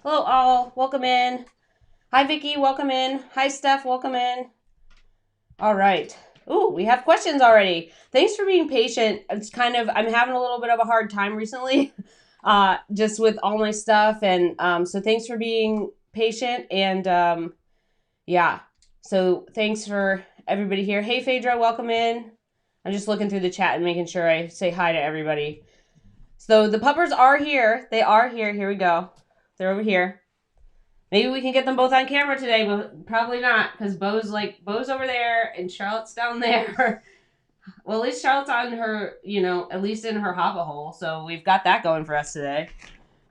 Hello all, welcome in. Hi Vicky, welcome in. Hi Steph, welcome in. All right. Ooh, we have questions already. Thanks for being patient. I'm having a little bit of a hard time recently, just with all my stuff. And so thanks for being patient. And yeah, so thanks for everybody here. Hey Phaedra, welcome in. I'm just looking through the chat and making sure I say hi to everybody. So the puppers are here. They are here. Here we go. They're over here. Maybe we can get them both on camera today, but probably not because Bo's over there and Charlotte's down there. Well, at least Charlotte's on her, at least in her hopper hole. So we've got that going for us today.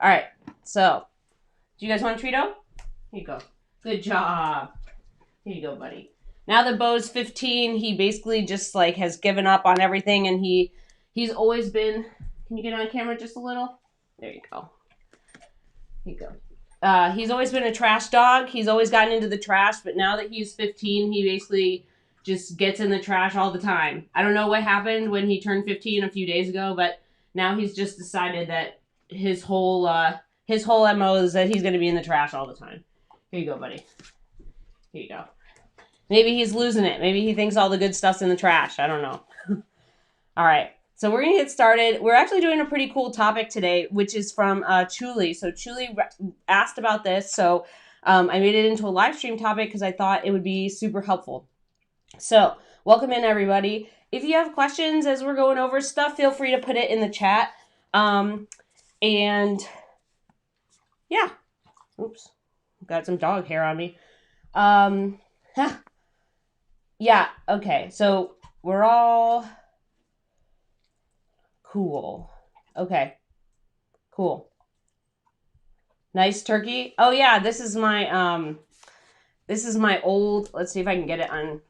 All right. So, do you guys want a Treato? Here you go. Good job. Here you go, buddy. Now that Bo's 15, he basically just has given up on everything, and he's always been. Can you get on camera just a little? There you go. Here you go. He's always been a trash dog. He's always gotten into the trash, but now that he's 15, he basically just gets in the trash all the time. I don't know what happened when he turned 15 a few days ago, but now he's just decided that his whole MO is that he's going to be in the trash all the time. Here you go, buddy. Here you go. Maybe he's losing it. Maybe he thinks all the good stuff's in the trash. I don't know. All right. So we're going to get started. We're actually doing a pretty cool topic today, which is from Chiuli. So Chiuli asked about this. So I made it into a live stream topic because I thought it would be super helpful. So welcome in, everybody. If you have questions as we're going over stuff, feel free to put it in the chat. And yeah. Oops. Got some dog hair on me. Yeah. Okay. So we're all... Cool. Okay. Cool. Nice turkey. Oh yeah, this is my old, let's see if I can get it on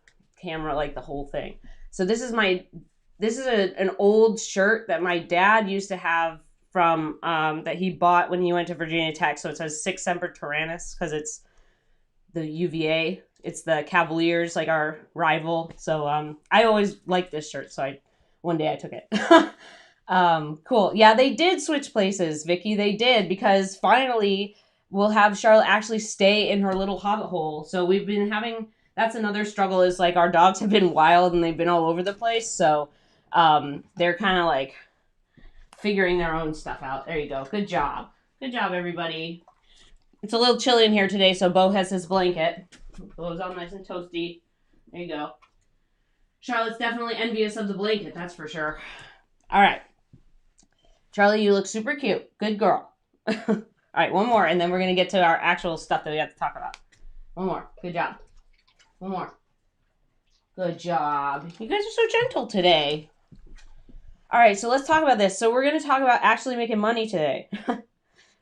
camera, like the whole thing. So this is an old shirt that my dad used to have from that he bought when he went to Virginia Tech. So it says Sic Semper Tyrannis because it's the UVA. It's the Cavaliers, like our rival. So I always liked this shirt, so one day I took it. Cool. Yeah, they did switch places, Vicky. They did, because finally we'll have Charlotte actually stay in her little hobbit hole. So we've been having, that's another struggle, is our dogs have been wild and they've been all over the place. So they're kind of figuring their own stuff out. There you go. Good job. Good job, everybody. It's a little chilly in here today, so Bo has his blanket. Bo's all nice and toasty. There you go. Charlotte's definitely envious of the blanket, that's for sure. All right. Charlie, you look super cute. Good girl. All right, one more, and then we're going to get to our actual stuff that we have to talk about. One more. Good job. One more. Good job. You guys are so gentle today. All right, so let's talk about this. So we're going to talk about actually making money today,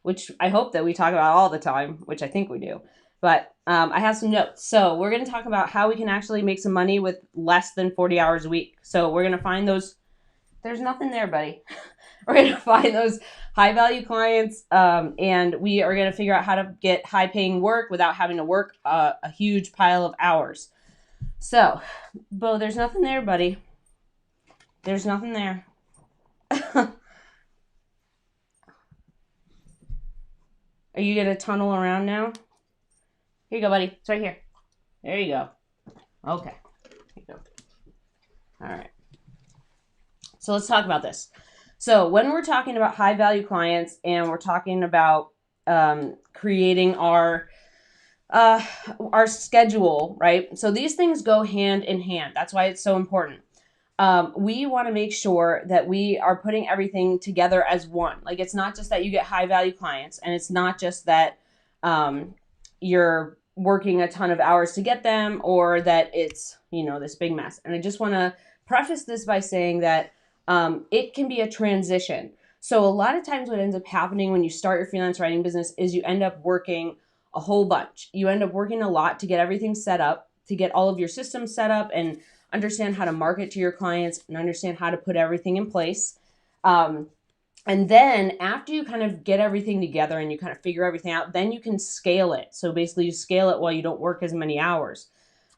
which I hope that we talk about all the time, which I think we do. But I have some notes. So we're going to talk about how we can actually make some money with less than 40 hours a week. So we're going to find those. There's nothing there, buddy. We're going to find those high value clients, and we are going to figure out how to get high paying work without having to work a huge pile of hours. So, Bo, there's nothing there, buddy. There's nothing there. Are you going to tunnel around now? Here you go, buddy. It's right here. There you go. Okay. Here you go. All right. So let's talk about this. So when we're talking about high value clients and we're talking about creating our schedule, right? So these things go hand in hand. That's why it's so important. We want to make sure that we are putting everything together as one. Like, it's not just that you get high value clients, and it's not just that you're working a ton of hours to get them, or that it's, this big mess. And I just want to preface this by saying that it can be a transition. So a lot of times what ends up happening when you start your freelance writing business is you end up working a whole bunch. You end up working a lot to get everything set up, to get all of your systems set up and understand how to market to your clients and understand how to put everything in place. And then after you kind of get everything together and you kind of figure everything out, then you can scale it. So basically you scale it while you don't work as many hours.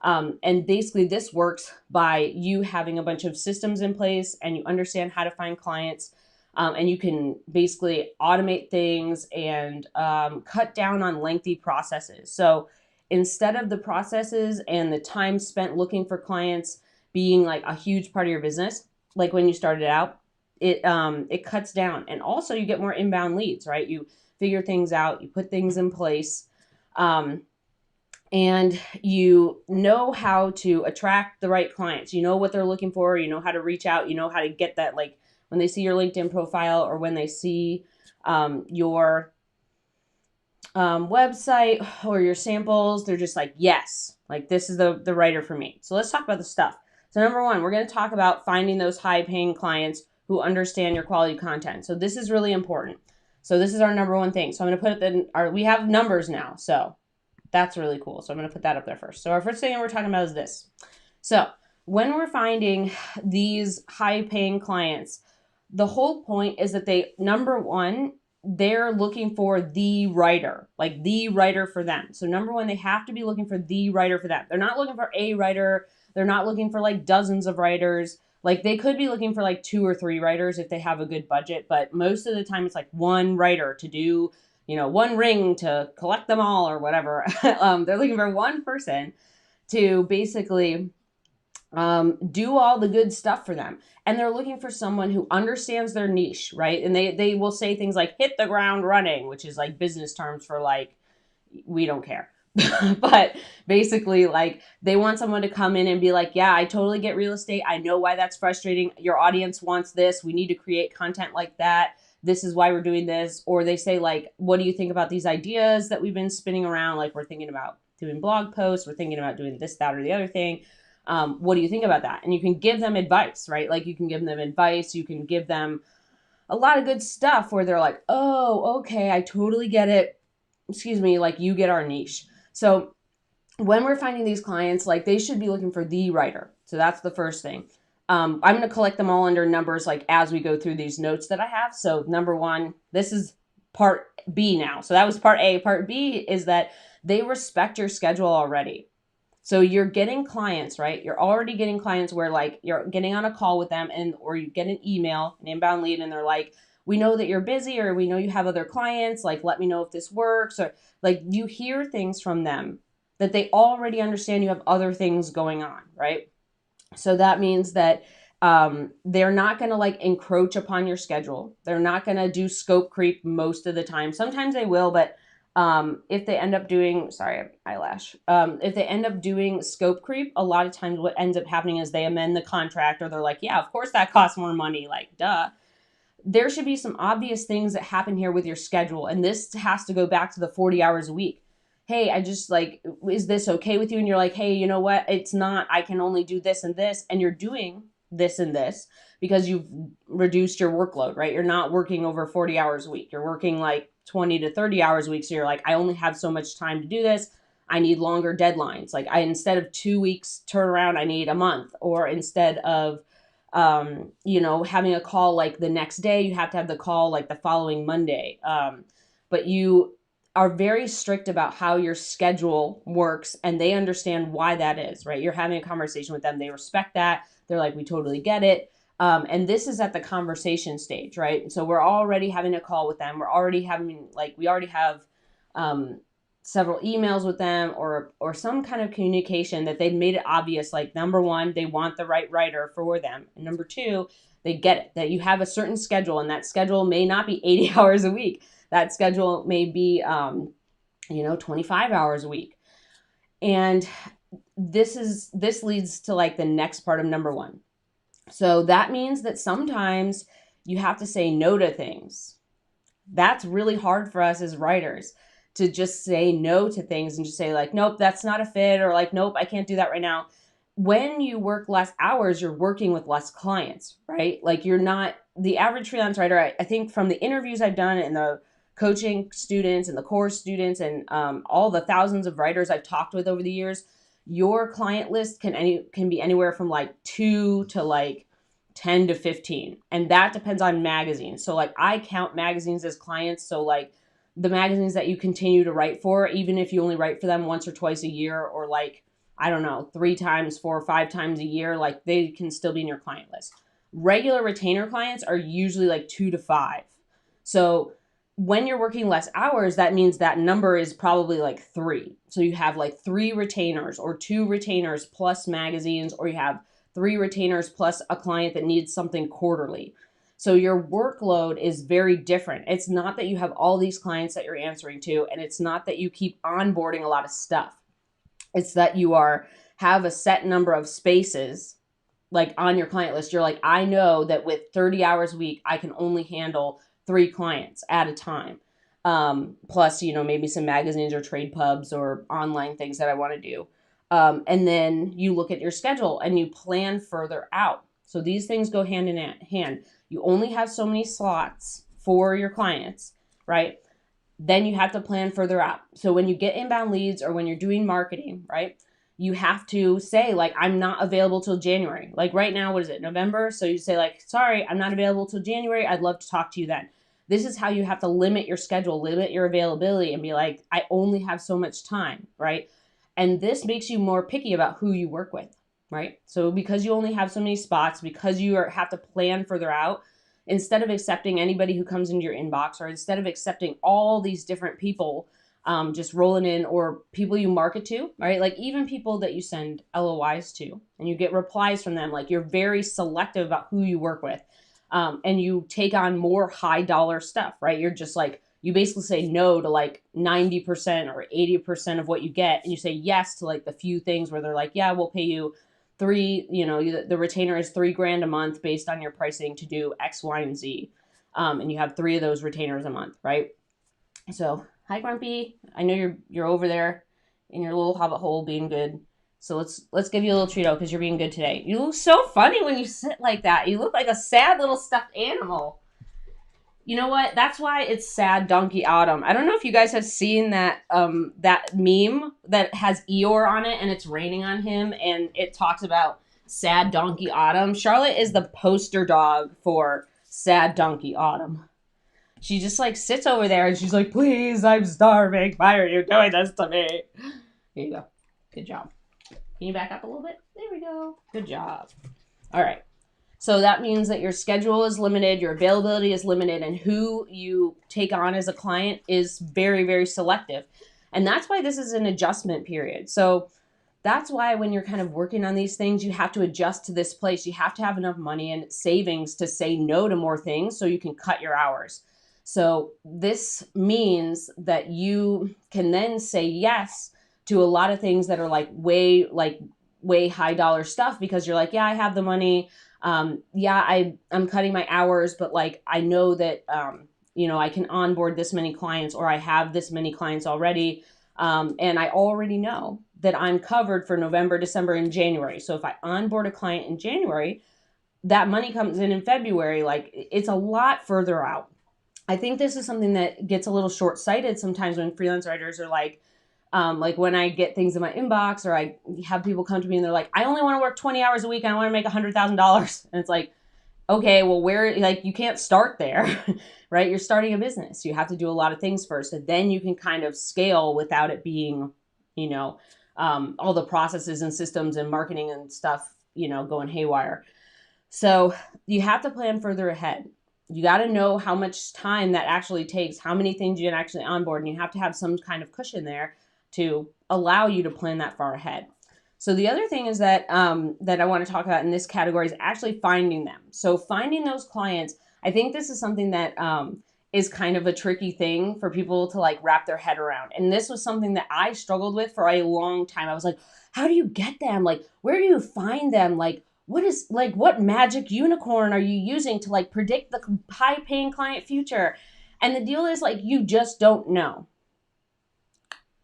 And basically this works by you having a bunch of systems in place and you understand how to find clients. And you can basically automate things and cut down on lengthy processes. So instead of the processes and the time spent looking for clients being like a huge part of your business, like when you started out, it cuts down. And also you get more inbound leads, right? You figure things out, you put things in place, and you know how to attract the right clients. You know what they're looking for, you know how to reach out, you know how to get that, like when they see your LinkedIn profile or when they see your website or your samples, they're just like, yes, like this is the writer for me. So let's talk about the stuff. So number one, we're going to talk about finding those high paying clients who understand your quality content. So this is really important. So this is our number one thing. So I'm going to put it in we have numbers now. So that's really cool. So I'm going to put that up there first. So our first thing we're talking about is this. So when we're finding these high paying clients, the whole point is that number one, they're looking for the writer, like the writer for them. So number one, they have to be looking for the writer for them. They're not looking for a writer. They're not looking for like dozens of writers. Like they could be looking for like 2 or 3 writers if they have a good budget, but most of the time it's like one writer to do, one ring to collect them all or whatever. They're looking for one person to basically do all the good stuff for them. And they're looking for someone who understands their niche, right? And they will say things like hit the ground running, which is like business terms for like, we don't care. But basically, like they want someone to come in and be like, yeah, I totally get real estate. I know why that's frustrating. Your audience wants this. We need to create content like that. This is why we're doing this. Or they say like, what do you think about these ideas that we've been spinning around? Like we're thinking about doing blog posts. We're thinking about doing this, that, or the other thing. What do you think about that? And you can give them advice, right? Like you can give them advice. You can give them a lot of good stuff where they're like, oh, okay, I totally get it. Excuse me, like you get our niche. So when we're finding these clients, like they should be looking for the writer. So that's the first thing. I'm going to collect them all under numbers like as we go through these notes that I have. So number one, this is part B now. So that was part A. Part B is that they respect your schedule already. So you're getting clients, right? You're already getting clients where like you're getting on a call with them or you get an email, an inbound lead, and they're like, we know that you're busy or we know you have other clients. Like, let me know if this works. Or like you hear things from them that they already understand you have other things going on, right? So that means that they're not going to like encroach upon your schedule. They're not going to do scope creep most of the time. Sometimes they will, but if they end up doing, if they end up doing scope creep, a lot of times what ends up happening is they amend the contract or they're like, yeah, of course that costs more money. Like, duh. There should be some obvious things that happen here with your schedule. And this has to go back to the 40 hours a week. Hey, I just like, is this okay with you? And you're like, hey, you know what? It's not, I can only do this and this. And you're doing this and this because you've reduced your workload, right? You're not working over 40 hours a week. You're working like 20 to 30 hours a week. So you're like, I only have so much time to do this. I need longer deadlines. Like instead of 2 weeks turnaround, I need a month. Or instead of, having a call like the next day, you have to have the call like the following Monday. But you are very strict about how your schedule works and they understand why that is, right? You're having a conversation with them. They respect that. They're like, we totally get it. And this is at the conversation stage, right? So we're already having a call with them. We already have several emails with them or some kind of communication that they've made it obvious. Like number one, they want the right writer for them. And number two, they get it, that you have a certain schedule and that schedule may not be 80 hours a week. That schedule may be, 25 hours a week. And this leads to like the next part of number one. So that means that sometimes you have to say no to things. That's really hard for us as writers to just say no to things and just say like, nope, that's not a fit, or like, nope, I can't do that right now. When you work less hours, you're working with less clients, right? Like you're not the average freelance writer. I think from the interviews I've done and the coaching students and the course students and all the thousands of writers I've talked with over the years, your client list can be anywhere from like 2 to like 10 to 15. And that depends on magazines. So like I count magazines as clients. So like the magazines that you continue to write for, even if you only write for them once or twice a year, or like, I don't know, 3 times, 4 or 5 times a year, like they can still be in your client list. Regular retainer clients are usually like 2 to 5. So when you're working less hours, that means that number is probably like 3. So you have like 3 retainers or 2 retainers plus magazines, or you have 3 retainers plus a client that needs something quarterly. So your workload is very different. It's not that you have all these clients that you're answering to, and it's not that you keep onboarding a lot of stuff. It's that you have a set number of spaces like on your client list. You're like, I know that with 30 hours a week, I can only handle 3 clients at a time. Plus, maybe some magazines or trade pubs or online things that I want to do. And then you look at your schedule and you plan further out. So these things go hand in hand. You only have so many slots for your clients, right? Then you have to plan further out. So when you get inbound leads or when you're doing marketing, right, you have to say, like, I'm not available till January. Like right now, what is it, November? So you say, like, sorry, I'm not available till January. I'd love to talk to you then. This is how you have to limit your schedule, limit your availability, and be like, I only have so much time, right? And this makes you more picky about who you work with, right? So because you only have so many spots, because you have to plan further out, instead of accepting anybody who comes into your inbox, or instead of accepting all these different people just rolling in, or people you market to, right? Like even people that you send LOIs to and you get replies from them, like you're very selective about who you work with. And you take on more high dollar stuff, right? You're just like, you basically say no to like 90% or 80% of what you get. And you say yes to like the few things where they're like, yeah, we'll pay you the retainer is $3,000 a month based on your pricing to do X, Y, and Z. And you have 3 of those retainers a month, right? So hi, Grumpy. I know you're over there in your little hobbit hole being good. So let's give you a little treat because you're being good today. You look so funny when you sit like that. You look like a sad little stuffed animal. You know what? That's why it's Sad Donkey Autumn. I don't know if you guys have seen that that meme that has Eeyore on it and it's raining on him and it talks about Sad Donkey Autumn. Charlotte is the poster dog for Sad Donkey Autumn. She just like sits over there and she's like, please, I'm starving. Why are you doing this to me? Here you go. Good job. Can you back up a little bit? There we go. Good job. All right. So that means that your schedule is limited, your availability is limited, and who you take on as a client is very, very selective. And that's why this is an adjustment period. So that's why when you're kind of working on these things, you have to adjust to this place. You have to have enough money and savings to say no to more things so you can cut your hours. So this means that you can then say yes to a lot of things that are way high dollar stuff because you're like, yeah, I have the money. Yeah, I'm cutting my hours, but like, I know that, I can onboard this many clients, or I have this many clients already. And I already know that I'm covered for November, December, and January. So if I onboard a client in January, that money comes in February. Like it's a lot further out. I think this is something that gets a little short-sighted sometimes when freelance writers are like when I get things in my inbox or I have people come to me and they're like, I only want to work 20 hours a week and I want to make $100,000. And it's like, okay, well, you can't start there, right? You're starting a business. You have to do a lot of things first, and then you can kind of scale without it being, all the processes and systems and marketing and stuff, going haywire. So you have to plan further ahead. You got to know how much time that actually takes, how many things you can actually onboard, and you have to have some kind of cushion there to allow you to plan that far ahead. So the other thing is that that I want to talk about in this category is actually finding them. So finding those clients, I think this is something that is kind of a tricky thing for people to like wrap their head around. And this was something that I struggled with for a long time. I was like, how do you get them? Like, where do you find them? Like, what magic unicorn are you using to like predict the high paying client future? And the deal is like, you just don't know.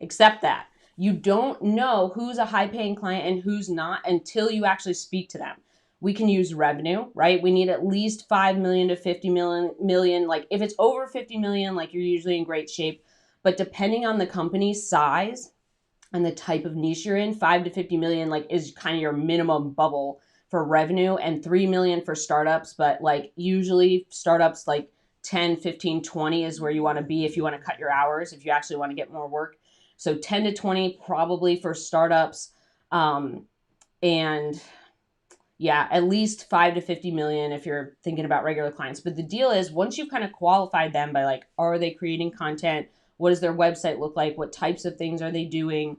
Accept that. You don't know who's a high paying client and who's not until you actually speak to them. We can use revenue, right? We need at least 5 million to 50 million. Like if it's over 50 million, like you're usually in great shape. But depending on the company's size and the type of niche you're in, 5 to 50 million like is kind of your minimum bubble for revenue, and 3 million for startups. But like usually startups like 10, 15, 20 is where you want to be if you want to cut your hours, if you actually want to get more work. So 10 to 20 probably for startups. And yeah, at least 5 to 50 million if you're thinking about regular clients. But the deal is, once you've kind of qualified them by like, are they creating content? What does their website look like? What types of things are they doing?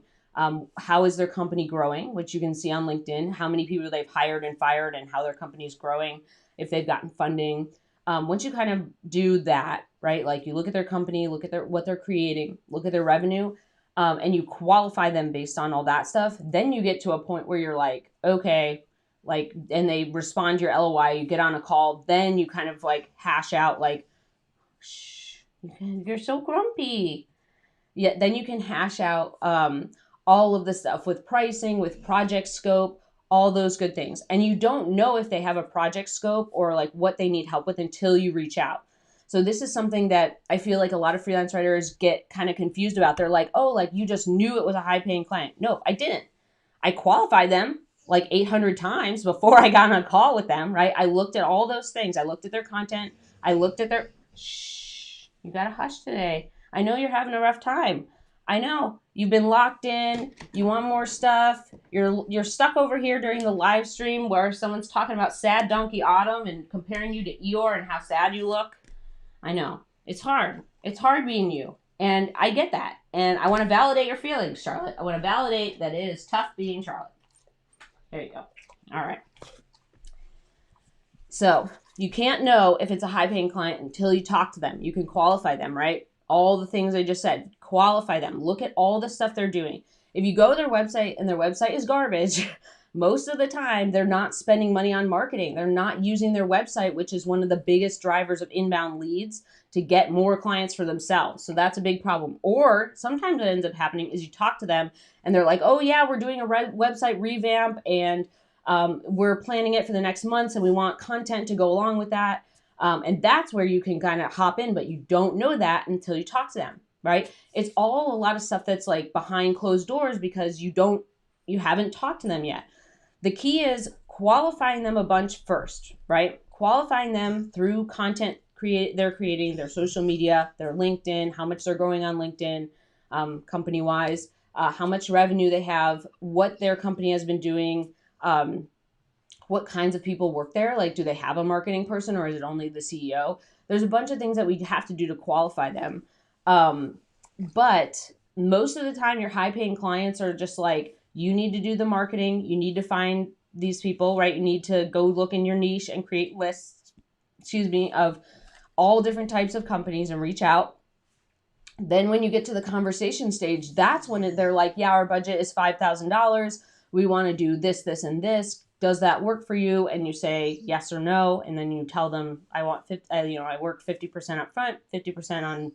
How is their company growing, which you can see on LinkedIn, how many people they've hired and fired and how their company is growing, if they've gotten funding. Once you kind of do that, right? Like you look at their company, look at what they're creating, look at their revenue, and you qualify them based on all that stuff, then you get to a point where you're like, okay, like, and they respond to your LOI, you get on a call, then you kind of like hash out like, shh, you're so grumpy. Yeah, then you can hash out all of the stuff with pricing, with project scope, all those good things. And you don't know if they have a project scope or like what they need help with until you reach out. So this is something that I feel like a lot of freelance writers get kind of confused about. They're like, oh, like you just knew it was a high paying client. No, I didn't. I qualified them like 800 times before I got on a call with them, right? I looked at all those things. I looked at their content. I looked at their, shh, you got to hush today. I know you're having a rough time. I know you've been locked in. You want more stuff. You're stuck over here during the live stream where someone's talking about sad donkey autumn and comparing you to Eeyore and how sad you look. I know it's hard. It's hard being you. And I get that. And I want to validate your feelings, Charlotte. I want to validate that it is tough being Charlotte. There you go. All right. So you can't know if it's a high paying client until you talk to them. You can qualify them, right? All the things I just said, qualify them. Look at all the stuff they're doing. If you go to their website and their website is garbage, most of the time they're not spending money on marketing. They're not using their website, which is one of the biggest drivers of inbound leads, to get more clients for themselves. So that's a big problem. Or sometimes what ends up happening is you talk to them and they're like, oh yeah, we're doing a website revamp and we're planning it for the next months and we want content to go along with that. And that's where you can kind of hop in, but you don't know that until you talk to them, right? It's all a lot of stuff that's like behind closed doors because you haven't talked to them yet. The key is qualifying them a bunch first, right? Qualifying them through content they're creating, their social media, their LinkedIn, how much they're growing on LinkedIn, company-wise, how much revenue they have, what their company has been doing, what kinds of people work there. Like, do they have a marketing person or is it only the CEO? There's a bunch of things that we have to do to qualify them. But most of the time, your high-paying clients are just like, you need to do the marketing. You need to find these people, right? You need to go look in your niche and create lists, of all different types of companies and reach out. Then when you get to the conversation stage, that's when they're like, yeah, our budget is $5,000. We want to do this, this, and this. Does that work for you? And you say yes or no. And then you tell them, I want 50, I work 50% up front, 50% on,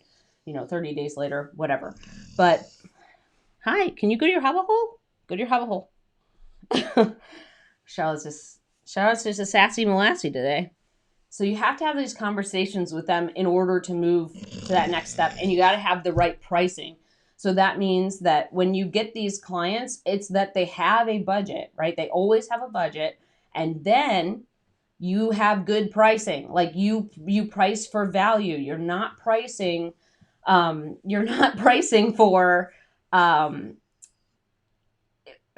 30 days later, whatever. But hi, can you go to your hubba hole? Go to your hubba hole. Charlotte's just a sassy molassy today. So you have to have these conversations with them in order to move to that next step. And you got to have the right pricing. So that means that when you get these clients, it's that they have a budget, right? They always have a budget. And then you have good pricing. Like you price for value. You're not pricing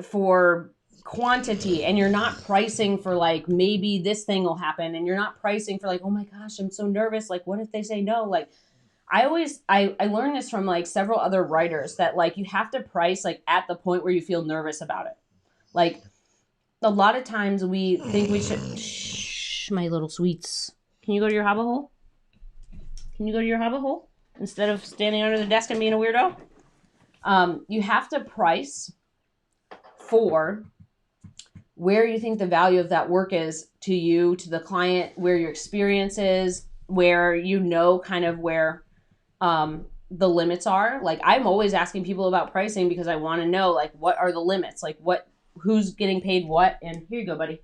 for quantity, and you're not pricing for like, maybe this thing will happen, and you're not pricing for like, oh my gosh, I'm so nervous, like what if they say no? Like I learned this from like several other writers that like you have to price like at the point where you feel nervous about it. Like a lot of times we think we should, shh, my little sweets, can you go to your hobble hole? Can you go to your hobble hole instead of standing under the desk and being a weirdo? You have to price for where you think the value of that work is to you, to the client, where your experience is, where kind of where the limits are. Like I'm always asking people about pricing because I want to know like what are the limits, like who's getting paid what, and here you go, buddy,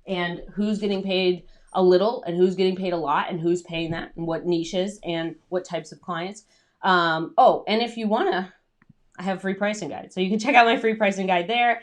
and who's getting paid a little and who's getting paid a lot and who's paying that and what niches and what types of clients. And if you want to, I have a free pricing guide. So you can check out my free pricing guide there,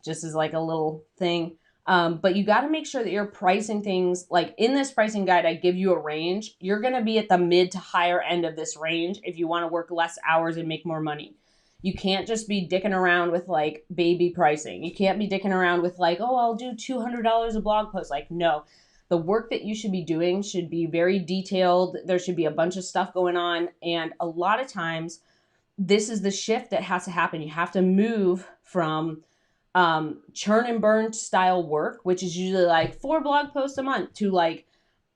just as like a little thing. But you got to make sure that you're pricing things like in this pricing guide, I give you a range. You're going to be at the mid to higher end of this range if you want to work less hours and make more money. You can't just be dicking around with like baby pricing. You can't be dicking around with like, oh, I'll do $200 a blog post. Like, no, the work that you should be doing should be very detailed. There should be a bunch of stuff going on. And a lot of times this is the shift that has to happen. You have to move from churn and burn style work, which is usually like 4 blog posts a month, to like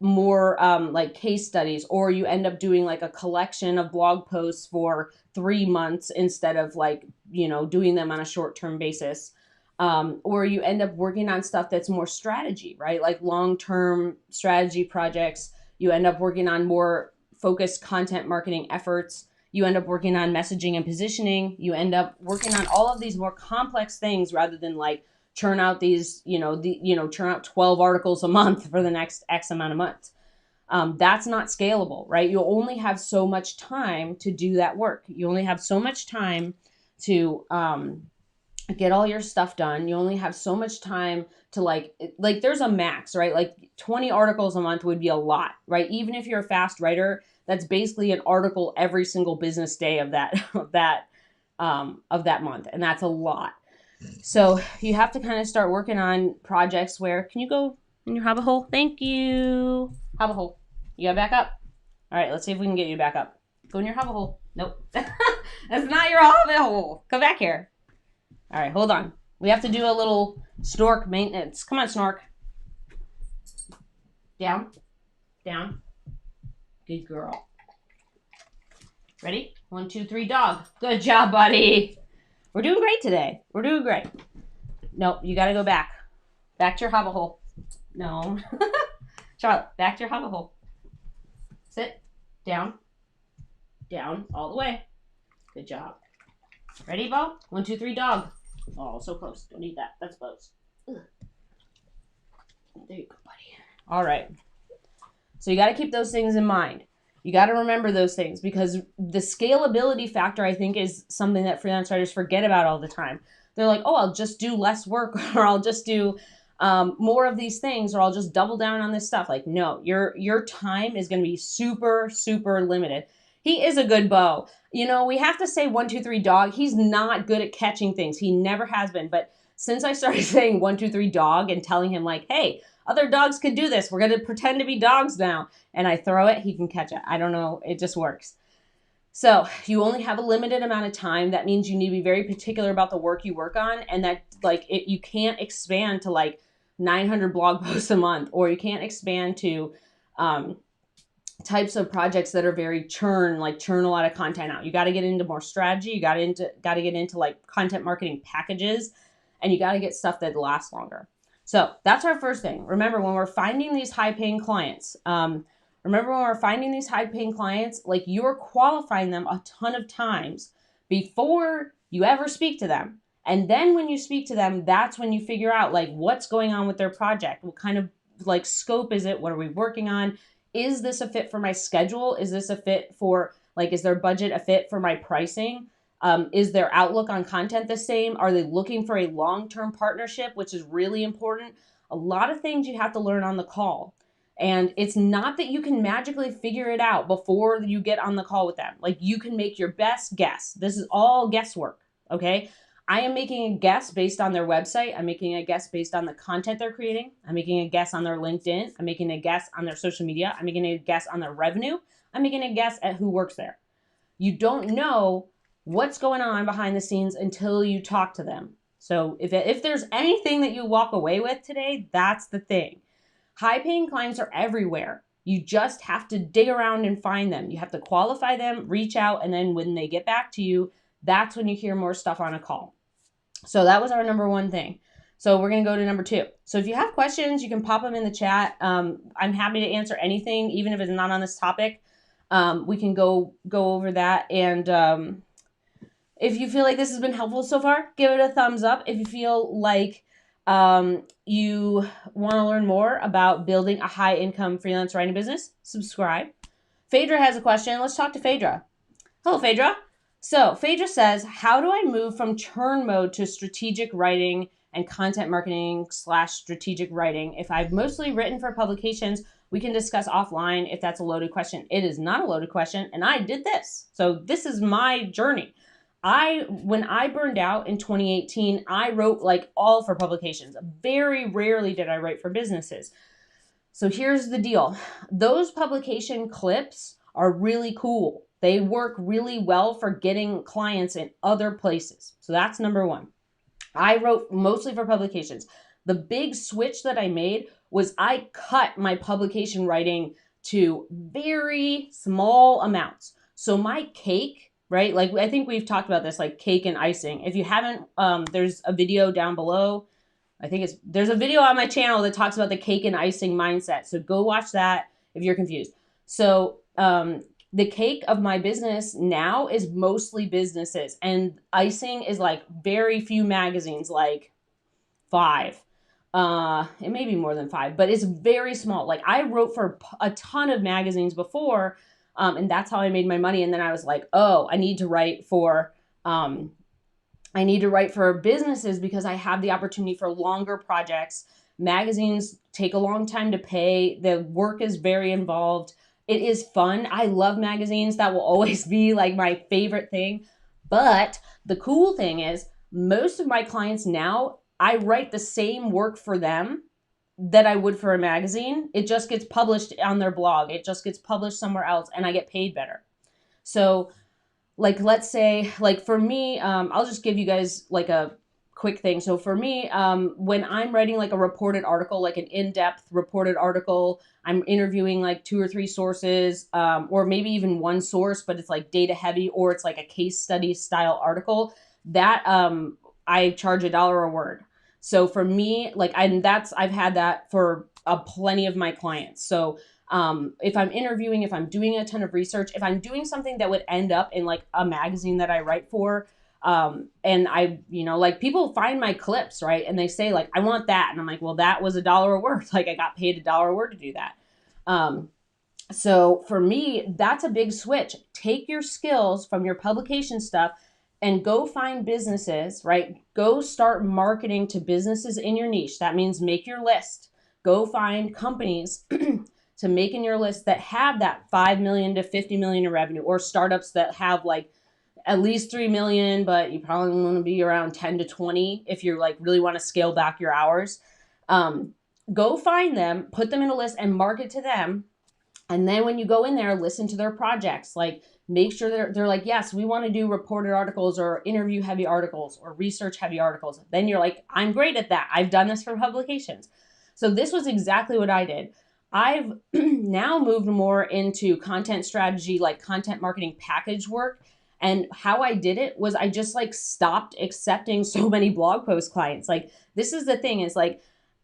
more like case studies, or you end up doing like a collection of blog posts for 3 months instead of like, you know, doing them on a short-term basis. Or you end up working on stuff that's more strategy, right? Like long-term strategy projects. You end up working on more focused content marketing efforts. You end up working on messaging and positioning. You end up working on all of these more complex things rather than like churn out these, churn out 12 articles a month for the next X amount of months. That's not scalable, right? You only have so much time to do that work. You only have so much time to get all your stuff done. You only have so much time to like there's a max, right? Like 20 articles a month would be a lot, right? Even if you're a fast writer, that's basically an article every single business day of that month. And that's a lot. So you have to kind of start working on projects where, can you go in your hobbit hole? Thank you. Hobbit hole. You gotta back up. All right, let's see if we can get you back up. Go in your hobbit hole. Nope. That's not your hobbit hole. Come back here. All right, hold on. We have to do a little snork maintenance. Come on, snork. Down. Down. Good girl. Ready? 1, 2, 3, dog. Good job, buddy. We're doing great today. We're doing great. Nope, you got to go back. Back to your hobbit hole. No. Charlotte, back to your hobbit hole. Sit. Down. Down. All the way. Good job. Ready, Bo? 1, 2, 3, dog. Oh, so close. Don't need that. That's close. Ugh. There you go, buddy. All right. So you got to keep those things in mind. You got to remember those things, because the scalability factor, I think, is something that freelance writers forget about all the time. They're like, oh, I'll just do less work, or I'll just do more of these things, or I'll just double down on this stuff. Like, no, your time is going to be super, super limited. He is a good Bo. You know, we have to say 1, 2, 3, dog. He's not good at catching things. He never has been. But since I started saying 1, 2, 3, dog and telling him like, hey, other dogs could do this. We're going to pretend to be dogs now. And I throw it, he can catch it. I don't know. It just works. So you only have a limited amount of time. That means you need to be very particular about the work you work on. And that you can't expand to like 900 blog posts a month, or you can't expand to types of projects that are very churn a lot of content out. You got to get into more strategy. You got to get into like content marketing packages, and you got to get stuff that lasts longer. So that's our first thing. Remember, when we're finding these high-paying clients, like, you're qualifying them a ton of times before you ever speak to them. And then when you speak to them, that's when you figure out like what's going on with their project. What kind of like scope is it? What are we working on? Is this a fit for my schedule? Is this a fit for like, is their budget a fit for my pricing? Is their outlook on content the same? Are they looking for a long-term partnership, which is really important? A lot of things you have to learn on the call. And it's not that you can magically figure it out before you get on the call with them. Like, you can make your best guess. This is all guesswork, okay? I am making a guess based on their website. I'm making a guess based on the content they're creating. I'm making a guess on their LinkedIn. I'm making a guess on their social media. I'm making a guess on their revenue. I'm making a guess at who works there. You don't know what's going on behind the scenes until you talk to them. So if there's anything that you walk away with today, that's the thing. High-paying clients are everywhere. You just have to dig around and find them. You have to qualify them, reach out, and then when they get back to you, that's when you hear more stuff on a call. So that was our number 1 thing. So we're going to go to number 2. So if you have questions, you can pop them in the chat. I'm happy to answer anything, even if it's not on this topic. We can go over that. And if you feel like this has been helpful so far, give it a thumbs up. If you feel like you want to learn more about building a high-income freelance writing business, subscribe. Phaedra has a question. Let's talk to Phaedra. Hello, Phaedra. So Phaedra says, how do I move from churn mode to strategic writing and content marketing / strategic writing? If I've mostly written for publications, we can discuss offline if that's a loaded question. It is not a loaded question, and I did this. So this is my journey. When I burned out in 2018, I wrote like all for publications. Very rarely did I write for businesses. So here's the deal. Those publication clips are really cool. They work really well for getting clients in other places. So that's number one. I wrote mostly for publications. The big switch that I made was I cut my publication writing to very small amounts. So my cake, right? Like I think we've talked about this, like cake and icing. If you haven't, there's a video down below. There's a video on my channel that talks about the cake and icing mindset. So go watch that if you're confused. So the cake of my business now is mostly businesses, and icing is like very few magazines, like 5. It may be more than 5, but it's very small. Like I wrote for a ton of magazines before, and that's how I made my money. And then I was like, oh, I need to write for businesses because I have the opportunity for longer projects. Magazines take a long time to pay. The work is very involved. It is fun. I love magazines. That will always be like my favorite thing. But the cool thing is most of my clients now, I write the same work for them that I would for a magazine. It just gets published on their blog. It just gets published somewhere else and I get paid better. So like, let's say, like for me, I'll just give you guys like a quick thing. So for me, when I'm writing like a reported article, like an in-depth reported article, I'm interviewing like 2 or 3 sources, or maybe even one source, but it's like data heavy, or it's like a case study style article that, I charge $1 a word. So for me, like I've had that for plenty of my clients. So if I'm interviewing, if I'm doing a ton of research, if I'm doing something that would end up in like a magazine that I write for, and I, like people find my clips, right? And they say like, I want that. And I'm like, well, that was $1 a word. Like I got paid $1 a word to do that. So for me, that's a big switch. Take your skills from your publication stuff and go find businesses, right? Go start marketing to businesses in your niche. That means make your list. Go find companies to make in your list that have that 5 million to 50 million in revenue, or startups that have like at least 3 million, but you probably want to be around 10 to 20 if you're like really want to scale back your hours. Go find them, put them in a list and market to them. And then when you go in there, listen to their projects, like make sure they're like, yes, we want to do reported articles or interview heavy articles or research heavy articles. Then you're like, I'm great at that. I've done this for publications. So this was exactly what I did. I've now moved more into content strategy, like content marketing package work. And how I did it was I just like stopped accepting so many blog post clients. Like this is the thing, is like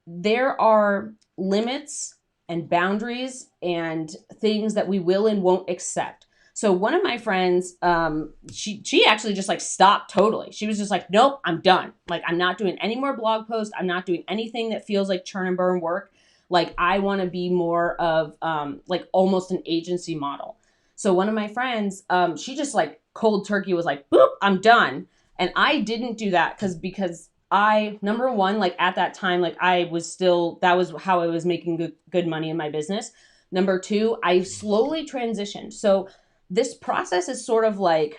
there are limits and boundaries and things that we will and won't accept. So one of my friends, she actually just like stopped totally. She was just like, nope, I'm done. Like I'm not doing any more blog posts. I'm not doing anything that feels like churn and burn work. Like I want to be more of like almost an agency model. So one of my friends, she just like cold turkey was like, boop, I'm done. And I didn't do that because I, number one, like at that time, like I was still, that was how I was making good money in my business. Number two, I slowly transitioned. So this process is sort of like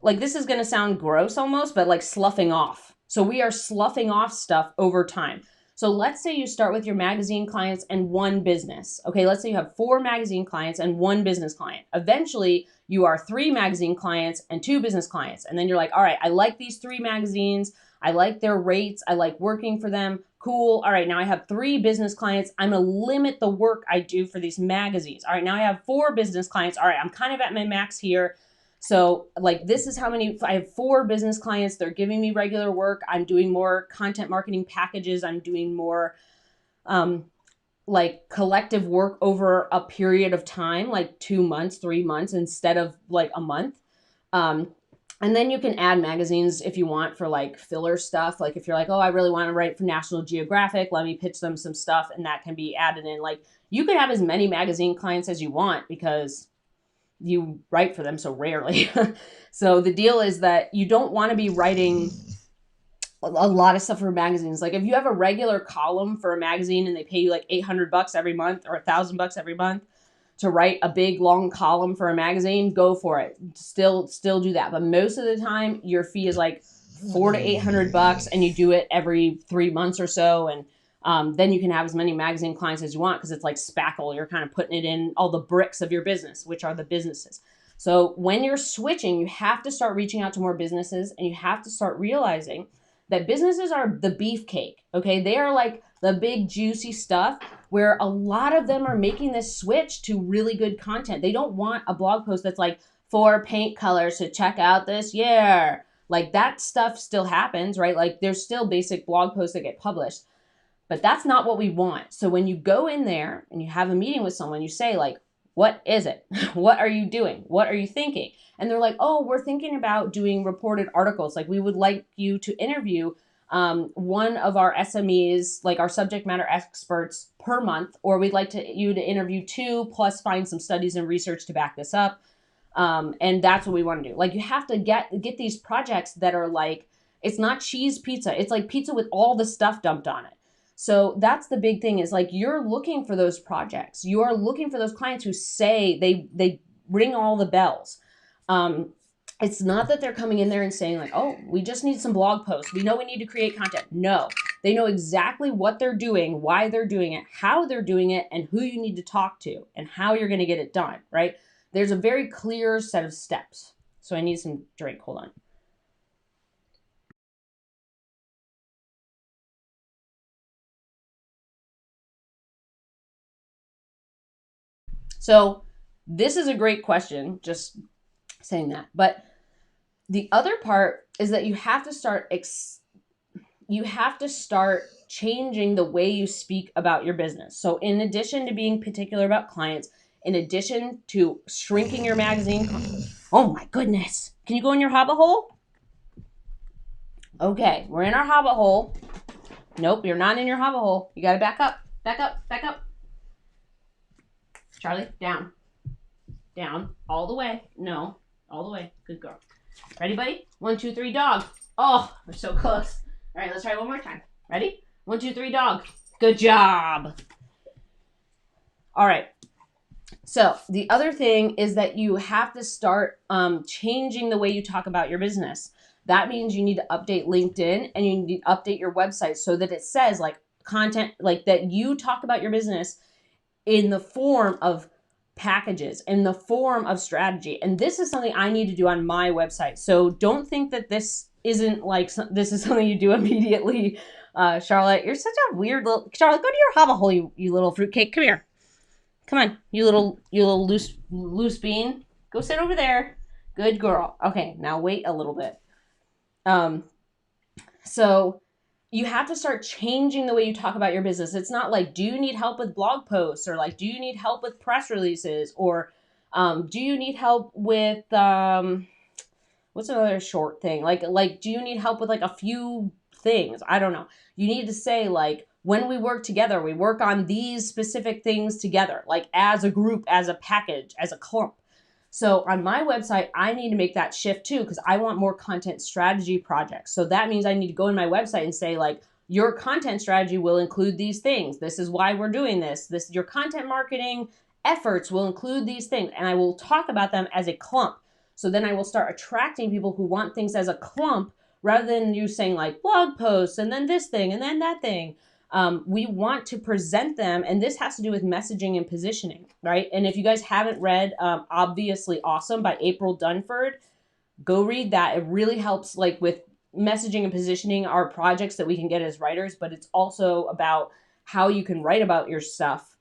this is going to sound gross almost, but like sloughing off. So we are sloughing off stuff over time. So let's say you start with your magazine clients and one business. Okay, let's say you have 4 magazine clients and 1 business client. Eventually, you are 3 magazine clients and 2 business clients. And then you're like, all right, I like these 3 magazines. I like their rates. I like working for them. Cool. All right, now I have 3 business clients. I'm going to limit the work I do for these magazines. All right, now I have 4 business clients. All right, I'm kind of at my max here. So like this is how many, I have 4 business clients. They're giving me regular work. I'm doing more content marketing packages. I'm doing more like collective work over a period of time, like 2 months, 3 months instead of like a month. And then you can add magazines if you want for like filler stuff. Like if you're like, oh, I really want to write for National Geographic, let me pitch them some stuff, and that can be added in. Like you could have as many magazine clients as you want because you write for them so rarely. So the deal is that you don't want to be writing a lot of stuff for magazines. Like if you have a regular column for a magazine and they pay you like $800 every month or $1,000 every month, to write a big long column for a magazine, go for it. Still do that. But most of the time your fee is like $400 to $800 and you do it every 3 months or so. And then you can have as many magazine clients as you want because it's like spackle. You're kind of putting it in all the bricks of your business, which are the businesses. So when you're switching, you have to start reaching out to more businesses and you have to start realizing that businesses are the beefcake, okay? They are like the big juicy stuff where a lot of them are making this switch to really good content. They don't want a blog post that's like 4 paint colors to check out this year. Like that stuff still happens, right? Like there's still basic blog posts that get published, but that's not what we want. So when you go in there and you have a meeting with someone, you say like, what is it? What are you doing? What are you thinking? And they're like, oh, we're thinking about doing reported articles. Like we would like you to interview one of our SMEs, like our subject matter experts per month, or we'd like you to interview 2 plus find some studies and research to back this up. And that's what we want to do. Like you have to get these projects that are like, it's not cheese pizza. It's like pizza with all the stuff dumped on it. So that's the big thing is like, you're looking for those projects. You're looking for those clients who say they ring all the bells. It's not that they're coming in there and saying like, oh, we just need some blog posts. We know we need to create content. No, they know exactly what they're doing, why they're doing it, how they're doing it, and who you need to talk to and how you're going to get it done, right? There's a very clear set of steps. So I need some drink. Hold on. So this is a great question, just saying that. But the other part is that you have to start changing the way you speak about your business. So in addition to being particular about clients, in addition to shrinking your magazine, oh my goodness, can you go in your hobbit hole? Okay, we're in our hobbit hole. Nope, you're not in your hobbit hole. You got to back up, back up, back up. Charlie, down, down, all the way. No, all the way. Good girl. Ready, buddy? 1, 2, 3, dog. Oh, we're so close. All right, let's try one more time. Ready? 1, 2, 3, dog. Good job. All right. So the other thing is that you have to start changing the way you talk about your business. That means you need to update LinkedIn and you need to update your website so that it says like content, like that you talk about your business in the form of packages, in the form of strategy. And this is something I need to do on my website. So don't think that this isn't like, this is something you do immediately. Charlotte, you're such a weird little, Charlotte, go to your hobbit hole, you little fruitcake. Come here. Come on, you little loose bean. Go sit over there. Good girl. Okay, now wait a little bit. So you have to start changing the way you talk about your business. It's not like, do you need help with blog posts, or like, do you need help with press releases, or do you need help with what's another short thing? Like, do you need help with like a few things? I don't know. You need to say like, when we work together, we work on these specific things together, like as a group, as a package, as a clump. So on my website, I need to make that shift too, because I want more content strategy projects. So that means I need to go in my website and say like, your content strategy will include these things. This is why we're doing this. Your content marketing efforts will include these things. And I will talk about them as a clump. So then I will start attracting people who want things as a clump rather than you saying like blog posts and then this thing and then that thing. We want to present them, and this has to do with messaging and positioning, right? And if you guys haven't read Obviously Awesome by April Dunford, go read that. It really helps like with messaging and positioning our projects that we can get as writers, but it's also about how you can write about your stuff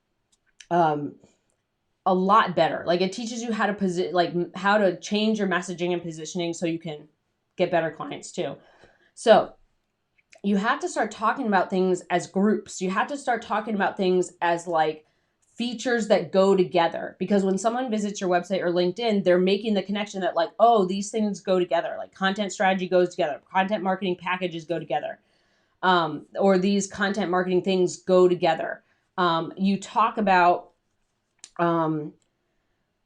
a lot better. Like it teaches you how to how to change your messaging and positioning so you can get better clients too. So you have to start talking about things as groups. You have to start talking about things as like features that go together. Because when someone visits your website or LinkedIn, they're making the connection that like, oh, these things go together. Like content strategy goes together. Content marketing packages go together. Or these content marketing things go together. You talk about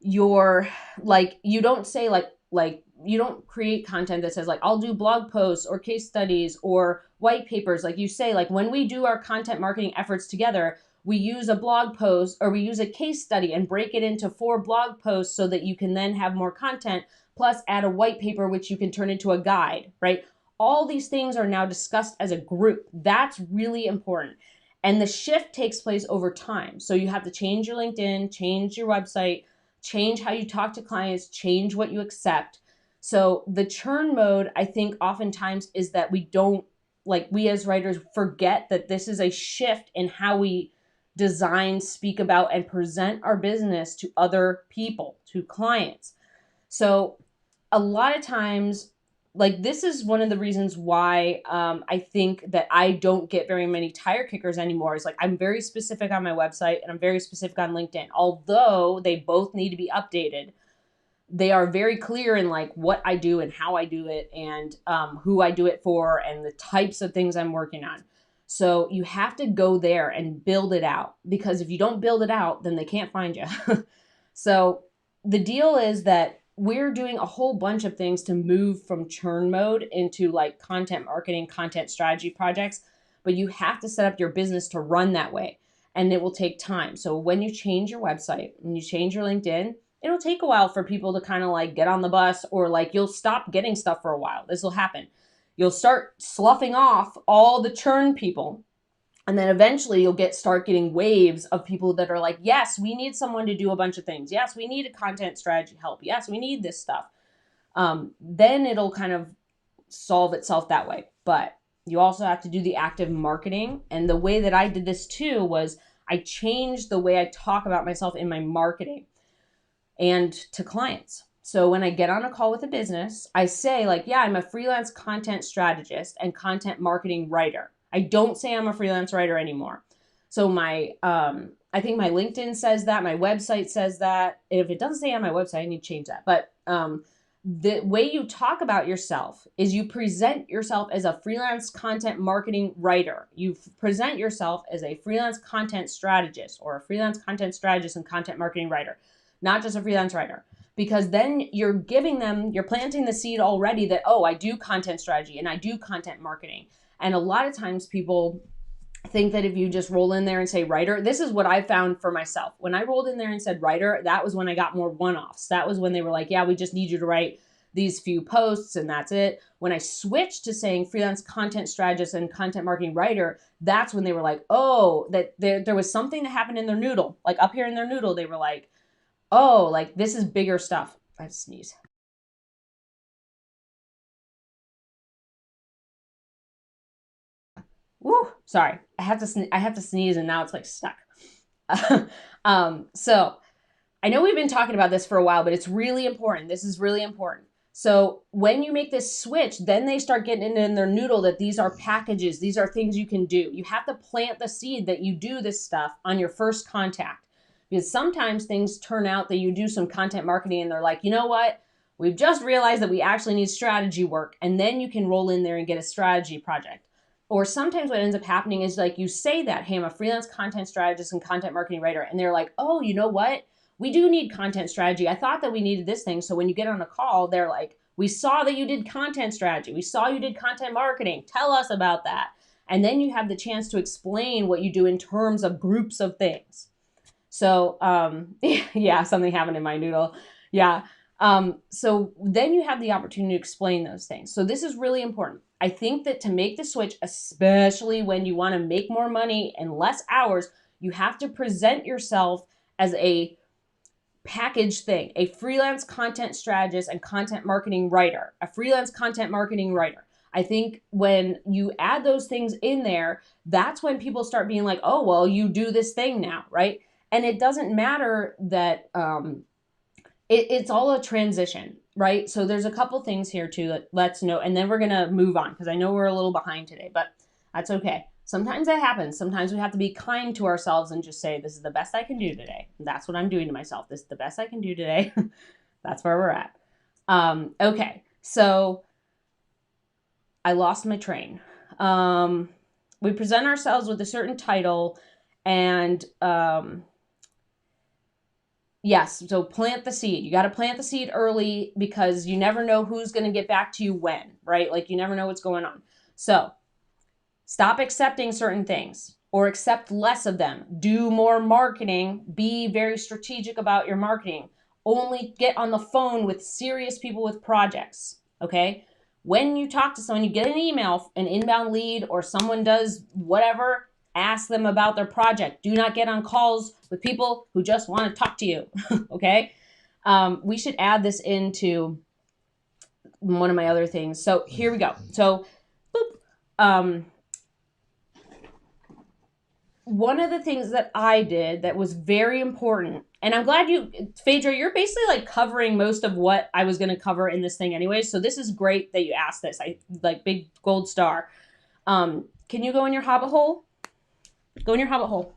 your, like, you don't say like, you don't create content that says like, I'll do blog posts or case studies or white papers. Like you say, like when we do our content marketing efforts together, we use a blog post or we use a case study and break it into 4 blog posts so that you can then have more content, plus add a white paper, which you can turn into a guide, right? All these things are now discussed as a group. That's really important. And the shift takes place over time. So you have to change your LinkedIn, change your website, change how you talk to clients, change what you accept. So the churn mode, I think oftentimes is that we don't, like we as writers forget that this is a shift in how we design, speak about, and present our business to other people, to clients. So a lot of times, like this is one of the reasons why I think that I don't get very many tire kickers anymore. Is like I'm very specific on my website and I'm very specific on LinkedIn. Although they both need to be updated, they are very clear in like what I do and how I do it and who I do it for and the types of things I'm working on. So you have to go there and build it out, because if you don't build it out, then they can't find you. So the deal is that we're doing a whole bunch of things to move from churn mode into like content marketing, content strategy projects, but you have to set up your business to run that way, and it will take time. So when you change your website and you change your LinkedIn, it'll take a while for people to kind of like get on the bus, or like you'll stop getting stuff for a while. This will happen. You'll start sloughing off all the churn people. And then eventually you'll start getting waves of people that are like, yes, we need someone to do a bunch of things. Yes, we need a content strategy help. Yes, we need this stuff. Then it'll kind of solve itself that way. But you also have to do the active marketing. And the way that I did this too was I changed the way I talk about myself in my marketing and to clients. So when I get on a call with a business, I say like, yeah, I'm a freelance content strategist and content marketing writer. I don't say I'm a freelance writer anymore. So I think my LinkedIn says that, my website says that. If it doesn't say on my website, I need to change that. But the way you talk about yourself is you present yourself as a freelance content marketing writer. You present yourself as a freelance content strategist or a freelance content strategist and content marketing writer, not just a freelance writer. Because then you're planting the seed already that, oh, I do content strategy and I do content marketing. And a lot of times people think that if you just roll in there and say writer, this is what I found for myself. When I rolled in there and said writer, that was when I got more one-offs. That was when they were like, yeah, we just need you to write these few posts and that's it. When I switched to saying freelance content strategist and content marketing writer, that's when they were like, oh, that there was something that happened in their noodle. Like up here in their noodle, they were like, oh, like this is bigger stuff. I have to sneeze. Woo, sorry. I have to sneeze and now it's like stuck. So I know we've been talking about this for a while, but it's really important. This is really important. So when you make this switch, then they start getting in their noodle that these are packages. These are things you can do. You have to plant the seed that you do this stuff on your first contact. Because sometimes things turn out that you do some content marketing and they're like, you know what? We've just realized that we actually need strategy work. And then you can roll in there and get a strategy project. Or sometimes what ends up happening is like you say that, hey, I'm a freelance content strategist and content marketing writer. And they're like, oh, you know what? We do need content strategy. I thought that we needed this thing. So when you get on a call, they're like, we saw that you did content strategy. We saw you did content marketing. Tell us about that. And then you have the chance to explain what you do in terms of groups of things. So, yeah, something happened in my noodle. Yeah. So then you have the opportunity to explain those things. So this is really important. I think that to make the switch, especially when you want to make more money and less hours, you have to present yourself as a package thing, a freelance content strategist and content marketing writer, a freelance content marketing writer. I think when you add those things in there, that's when people start being like, oh, well, you do this thing now, right? And it doesn't matter that it's all a transition, right? So there's a couple things here too that let's know, and then we're going to move on because I know we're a little behind today, but that's okay. Sometimes that happens. Sometimes we have to be kind to ourselves and just say, this is the best I can do today. That's what I'm doing to myself. This is the best I can do today. That's where we're at. Okay, so I lost my train. We present ourselves with a certain title and yes, so plant the seed. You got to plant the seed early because you never know who's going to get back to you when, right? Like you never know what's going on. So stop accepting certain things. or accept less of them. Do more marketing. Be very strategic about your marketing. Only get on the phone with serious people with projects, okay? When you talk to someone, you get an email, an inbound lead, or someone does whatever, ask them about their project. Do not get on calls with people who just want to talk to you, okay? We should add this into one of my other things. So here we go. So, boop. One of the things that I did that was very important, and I'm glad Phaedra, you're basically like covering most of what I was going to cover in this thing anyway. So this is great that you asked this. I like big gold star. Can you go in your hobbit hole? Go in your hobbit hole.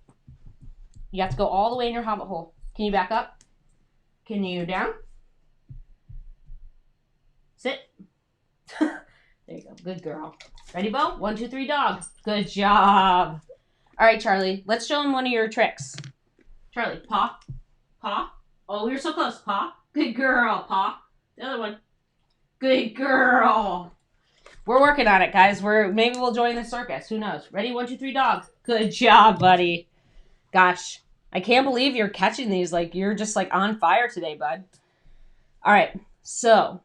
You have to go all the way in your hobbit hole. Can you back up? Can you down? Sit. There you go. Good girl. Ready, Bo? 1, 2, 3, dog. Good job. All right, Charlie. Let's show him one of your tricks. Charlie, paw. Paw. Oh, we were so close. Paw. Good girl. Paw. The other one. Good girl. We're working on it, guys. Maybe we'll join the circus. Who knows? Ready? 1, 2, 3, dog. Good job, buddy. Gosh, I can't believe you're catching these. Like, you're just like on fire today, bud. All right. So,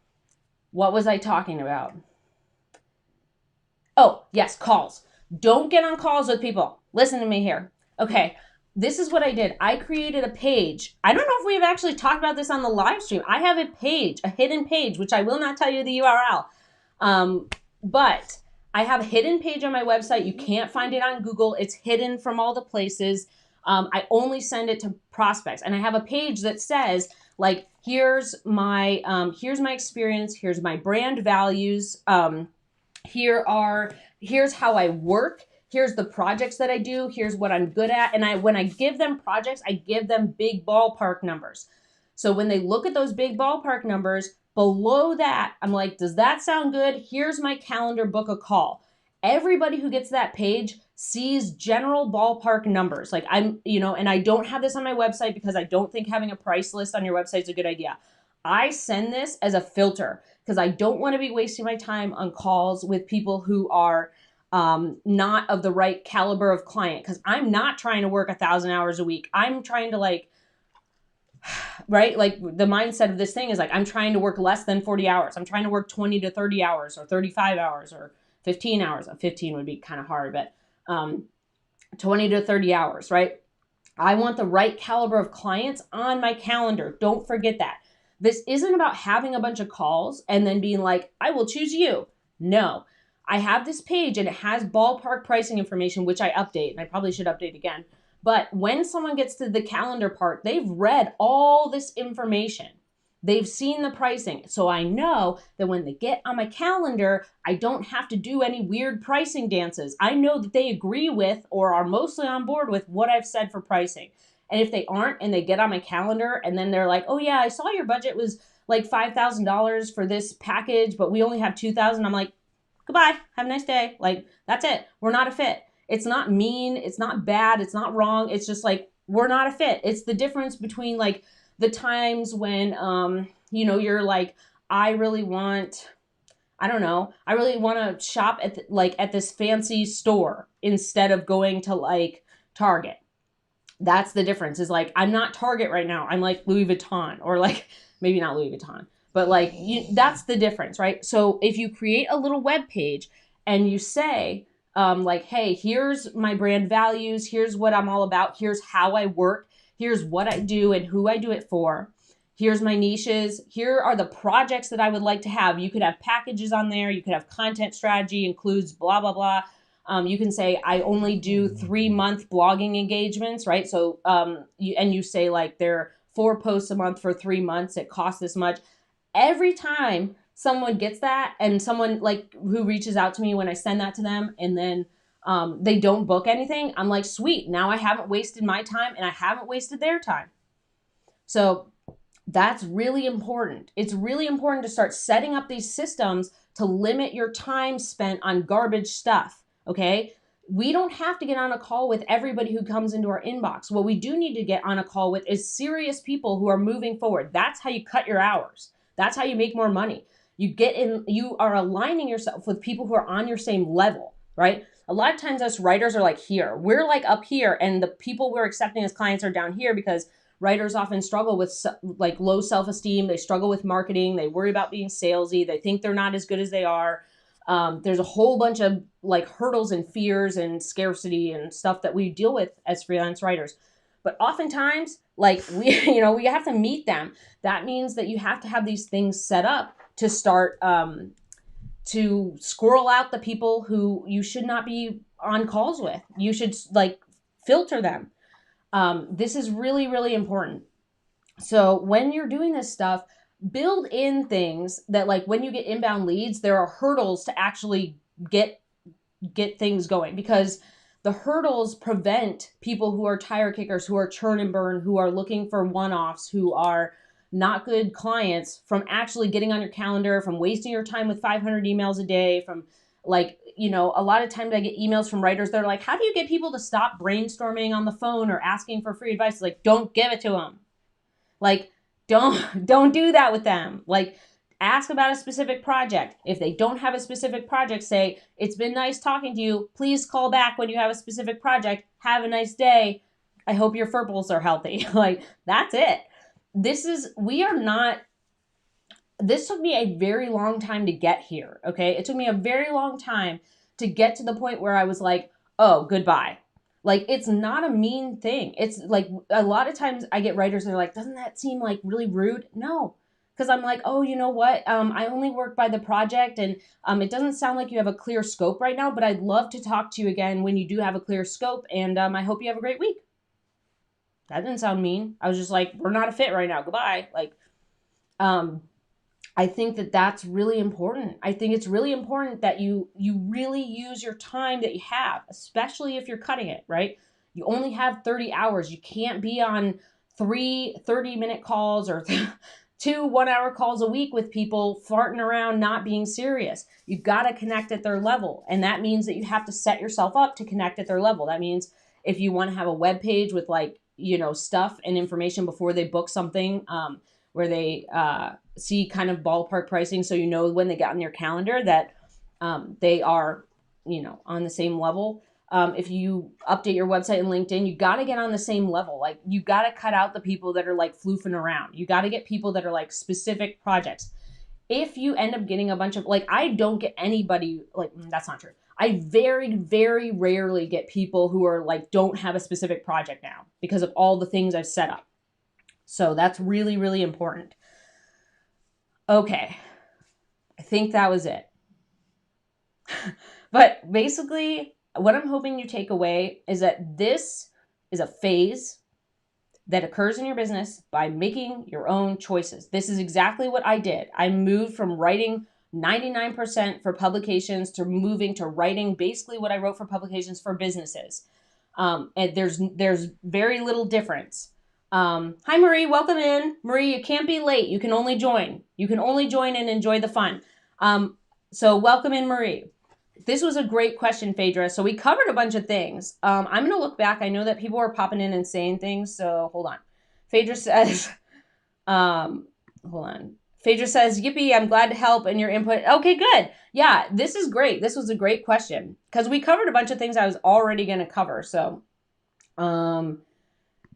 what was I talking about? Oh, yes, calls. Don't get on calls with people. Listen to me here. Okay, this is what I did. I created a page. I don't know if we've actually talked about this on the live stream. I have a page, a hidden page, which I will not tell you the URL. But I have a hidden page on my website. You can't find it on Google. It's hidden from all the places. I only send it to prospects. And I have a page that says, like, here's my experience. Here's my brand values. Here's how I work. Here's the projects that I do. Here's what I'm good at. And when I give them projects, I give them big ballpark numbers. So when they look at those big ballpark numbers, below that, I'm like, does that sound good? Here's my calendar, book a call. Everybody who gets that page sees general ballpark numbers. Like and I don't have this on my website because I don't think having a price list on your website is a good idea. I send this as a filter because I don't want to be wasting my time on calls with people who are not of the right caliber of client, because I'm not trying to work 1,000 hours a week. I'm trying to right? Like the mindset of this thing is like, I'm trying to work less than 40 hours. I'm trying to work 20 to 30 hours or 35 hours or 15 hours. 15 would be kind of hard, but 20 to 30 hours, right? I want the right caliber of clients on my calendar. Don't forget that. This isn't about having a bunch of calls and then being like, I will choose you. No. I have this page and it has ballpark pricing information, which I update, and I probably should update again. But when someone gets to the calendar part, they've read all this information. They've seen the pricing. So I know that when they get on my calendar, I don't have to do any weird pricing dances. I know that they agree with or are mostly on board with what I've said for pricing. And if they aren't and they get on my calendar and then they're like, oh yeah, I saw your budget was like $5,000 for this package, but we only have $2,000. I'm like, goodbye, have a nice day. Like, that's it. We're not a fit. It's not mean. It's not bad. It's not wrong. It's just like, we're not a fit. It's the difference between like the times when, you're like, I really want to shop at this fancy store instead of going to like Target. That's the difference, is like, I'm not Target right now. I'm like Louis Vuitton, or like, maybe not Louis Vuitton, but like, that's the difference, right? So if you create a little web page and you say, like, hey, here's my brand values. Here's what I'm all about. Here's how I work. Here's what I do and who I do it for. Here's my niches. Here are the projects that I would like to have. You could have packages on there. You could have content strategy includes blah, blah, blah. You can say, I only do 3-month blogging engagements, right? So, you say like, they're 4 posts a month for 3 months. It costs this much. Every time someone gets that, and someone like who reaches out to me when I send that to them, and then they don't book anything, I'm like, sweet, now I haven't wasted my time and I haven't wasted their time. So that's really important. It's really important to start setting up these systems to limit your time spent on garbage stuff, okay? We don't have to get on a call with everybody who comes into our inbox. What we do need to get on a call with is serious people who are moving forward. That's how you cut your hours. That's how you make more money. You are aligning yourself with people who are on your same level, right? A lot of times us writers are like here. We're like up here, and the people we're accepting as clients are down here because writers often struggle with like low self-esteem. They struggle with marketing. They worry about being salesy. They think they're not as good as they are. There's a whole bunch of like hurdles and fears and scarcity and stuff that we deal with as freelance writers. But oftentimes, like we, we have to meet them. That means that you have to have these things set up to start to squirrel out the people who you should not be on calls with. You should like filter them. This is really, really important. So when you're doing this stuff, build in things that like when you get inbound leads, there are hurdles to actually get things going, because the hurdles prevent people who are tire kickers, who are churn and burn, who are looking for one-offs, who are not good clients from actually getting on your calendar, from wasting your time with 500 emails a day, from like, a lot of times I get emails from writers that are like, how do you get people to stop brainstorming on the phone or asking for free advice? Like, don't give it to them. Like, don't do that with them. Like, ask about a specific project. If they don't have a specific project, say, it's been nice talking to you. Please call back when you have a specific project. Have a nice day. I hope your furples are healthy. Like, that's it. This took me a very long time to get here, okay? It took me a very long time to get to the point where I was like, oh, goodbye. Like, it's not a mean thing. It's like a lot of times I get writers and they're like, doesn't that seem like really rude? No, because I'm like, oh, you know what? I only work by the project, and it doesn't sound like you have a clear scope right now, but I'd love to talk to you again when you do have a clear scope, and I hope you have a great week. That didn't sound mean. I was just like, we're not a fit right now. Goodbye. Like, I think that that's really important. I think it's really important that you really use your time that you have, especially if you're cutting it, right? You only have 30 hours. You can't be on 3 30-minute calls or 2 1-hour calls a week with people farting around, not being serious. You've got to connect at their level. And that means that you have to set yourself up to connect at their level. That means if you want to have a web page with like, stuff and information before they book something, where they see kind of ballpark pricing, so when they get on your calendar that they are, on the same level. If you update your website and LinkedIn, you got to get on the same level. Like, you got to cut out the people that are like floofing around. You got to get people that are like specific projects. If you end up getting a bunch of, like, I don't get anybody, like, that's not true. I very, very rarely get people who are like, don't have a specific project now because of all the things I've set up. So that's really, really important. Okay. I think that was it. But basically, what I'm hoping you take away is that this is a phase that occurs in your business by making your own choices. This is exactly what I did. I moved from writing 99% for publications to moving to writing basically what I wrote for publications for businesses. And there's very little difference. Hi, Marie. Welcome in. Marie, you can't be late. You can only join. You can only join and enjoy the fun. So welcome in, Marie. This was a great question, Phaedra. So we covered a bunch of things. I'm going to look back. I know that people are popping in and saying things, so hold on. Phaedra says, hold on. Phaedra says, yippee, I'm glad to help and your input. Okay, good. Yeah, this is great. This was a great question because we covered a bunch of things I was already going to cover. So,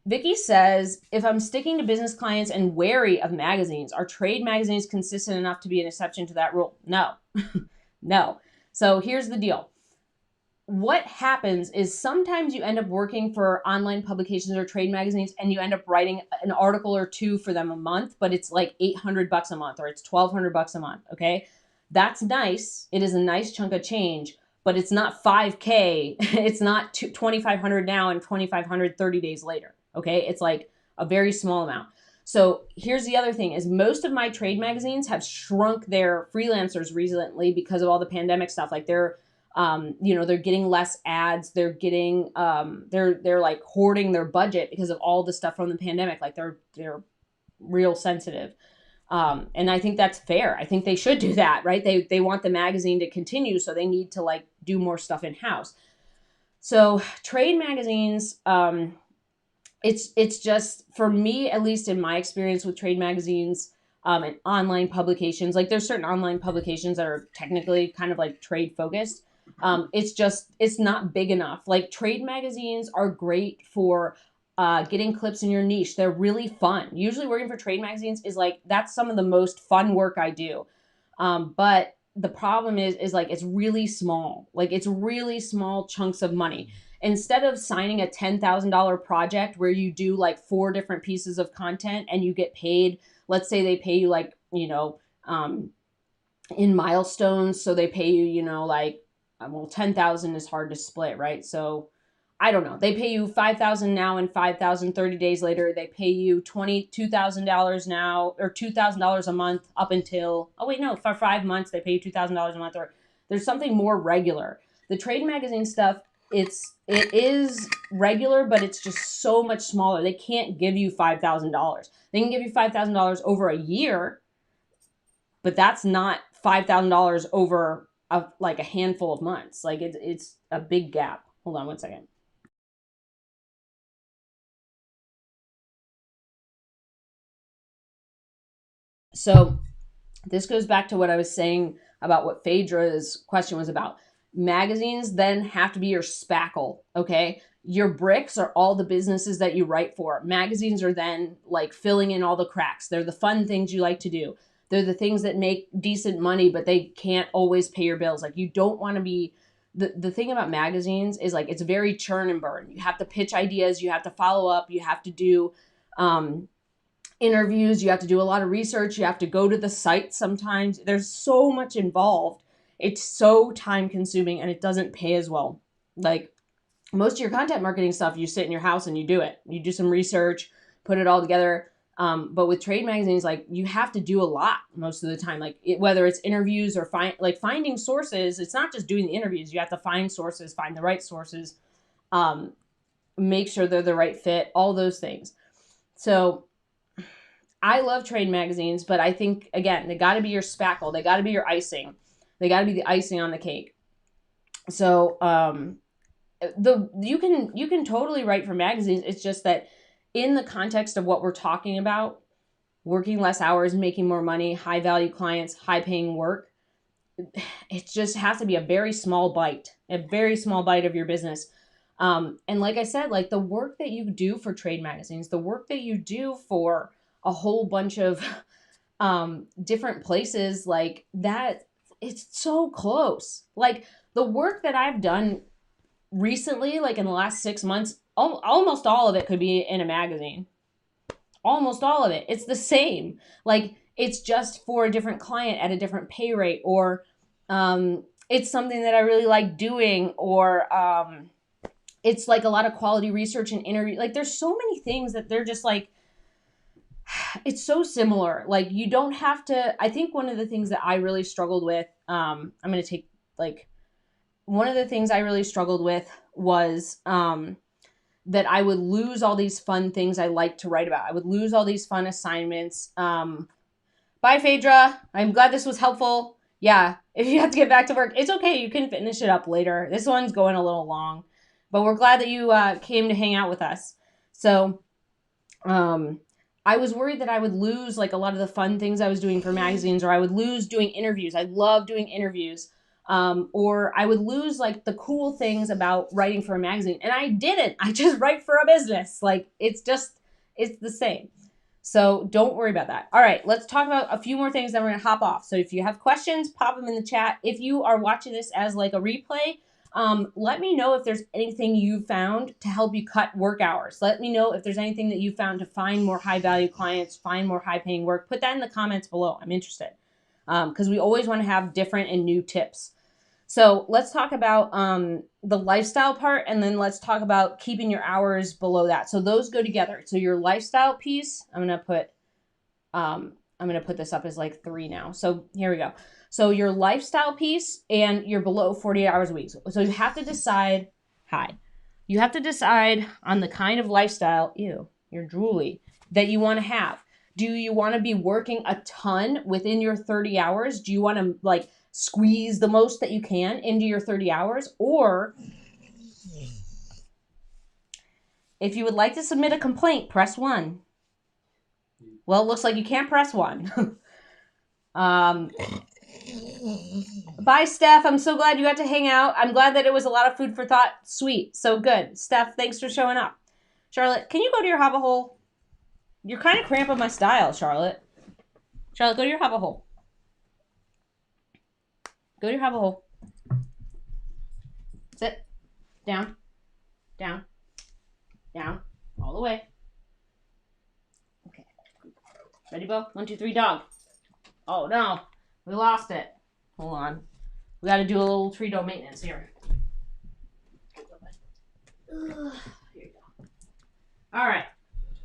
Vicky says, if I'm sticking to business clients and wary of magazines, are trade magazines consistent enough to be an exception to that rule? No, no. So here's the deal. What happens is sometimes you end up working for online publications or trade magazines and you end up writing an article or 2 for them a month, but it's like $800 a month or it's $1,200 a month. Okay. That's nice. It is a nice chunk of change, but it's not 5K. It's not 2,500 now and 2,500 30 days later. Okay. It's like a very small amount. So here's the other thing is most of my trade magazines have shrunk their freelancers recently because of all the pandemic stuff. Like they're getting less ads. They're getting, they're like hoarding their budget because of all the stuff from the pandemic. Like they're real sensitive. And I think that's fair. I think they should do that, right? They want the magazine to continue. So they need to like do more stuff in house. So trade magazines, it's just, for me, at least in my experience with trade magazines and online publications, like there's certain online publications that are technically kind of like trade focused. It's not big enough. Like trade magazines are great for getting clips in your niche. They're really fun. Usually working for trade magazines is like, that's some of the most fun work I do. But the problem is like, it's really small. Like it's really small chunks of money. Instead of signing a $10,000 project where you do like 4 different pieces of content and you get paid, let's say they pay you like, in milestones. So they pay you, like, well, 10,000 is hard to split, right? So I don't know. They pay you 5,000 now and 5,000 30 days later. They pay you $22,000 now, or $2,000 a month up until, oh wait, no, for 5 months they pay you $2,000 a month, or there's something more regular. The trade magazine stuff, it is regular, but it's just so much smaller. They can't give you $5,000. They can give you $5,000 over a year, but that's not $5,000 over like a handful of months. Like it's a big gap. Hold on one second. So this goes back to what I was saying about what Phaedra's question was about. Magazines then have to be your spackle, okay? Your bricks are all the businesses that you write for. Magazines are then like filling in all the cracks. They're the fun things you like to do. They're the things that make decent money, but they can't always pay your bills. Like you don't want to be, the thing about magazines is like, it's very churn and burn. You have to pitch ideas, you have to follow up, you have to do interviews, you have to do a lot of research, you have to go to the site sometimes. There's so much involved. It's so time consuming and it doesn't pay as well. Like most of your content marketing stuff, you sit in your house and you do it. You do some research, put it all together. But with trade magazines, like you have to do a lot most of the time. Like whether it's interviews or finding sources, it's not just doing the interviews. You have to find sources, find the right sources, make sure they're the right fit, all those things. So I love trade magazines, but I think, again, they got to be your spackle. They got to be your icing. They got to be the icing on the cake. So you can totally write for magazines. It's just that in the context of what we're talking about, working less hours, making more money, high value clients, high paying work, it just has to be a very small bite of your business. And like I said, like the work that you do for trade magazines, the work that you do for a whole bunch of different places like that, it's so close. Like the work that I've done recently, like in the last 6 months, almost all of it could be in a magazine. Almost all of it. It's the same. Like it's just for a different client at a different pay rate, or it's something that I really like doing, or it's like a lot of quality research and interview. Like there's so many things that they're just like, it's so similar. Like you don't have to, I think one of the things that I really struggled with, I'm going to take like, one of the things I really struggled with was that I would lose all these fun things I like to write about. I would lose all these fun assignments. Bye, Phaedra. I'm glad this was helpful. Yeah, if you have to get back to work, it's okay. You can finish it up later. This one's going a little long, but we're glad that you came to hang out with us. So I was worried that I would lose like a lot of the fun things I was doing for magazines, or I would lose doing interviews. I love doing interviews. Or I would lose like the cool things about writing for a magazine. And I didn't. I just write for a business. Like it's the same. So don't worry about that. All right, let's talk about a few more things, then we're gonna hop off. So if you have questions, pop them in the chat. If you are watching this as like a replay, let me know if there's anything you found to help you cut work hours. Let me know if there's anything that you found to find more high value clients, find more high paying work. Put that in the comments below. I'm interested. Because we always want to have different and new tips. So let's talk about the lifestyle part, and then let's talk about keeping your hours below that. So those go together. So your lifestyle piece, I'm gonna put this up as like 3 now. So here we go. So your lifestyle piece and you're below 48 hours a week. So you have to decide. You have to decide on the kind of lifestyle, you're drooly, that you want to have. Do you want to be working a ton within your 30 hours? Do you want to like squeeze the most that you can into your 30 hours? Or if you would like to submit a complaint, press 1. Well, it looks like you can't press 1. Bye, Steph. I'm so glad you got to hang out. I'm glad that it was a lot of food for thought. Sweet. So good. Steph, thanks for showing up. Charlotte, can you go to your hobble hole? You're kind of cramping my style, Charlotte. Charlotte, go to your hobble hole. Go to your hobble hole. Sit. Down. Down. Down. All the way. Okay. Ready, Bo? 1, 2, 3, dog. Oh, no. We lost it. Hold on. We got to do a little Treato maintenance here. Here you go. All right.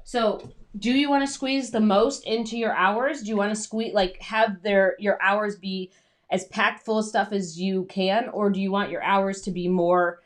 So, do you want to squeeze the most into your hours? Do you want to squeeze, like, have your hours be as packed full of stuff as you can, or do you want your hours to be more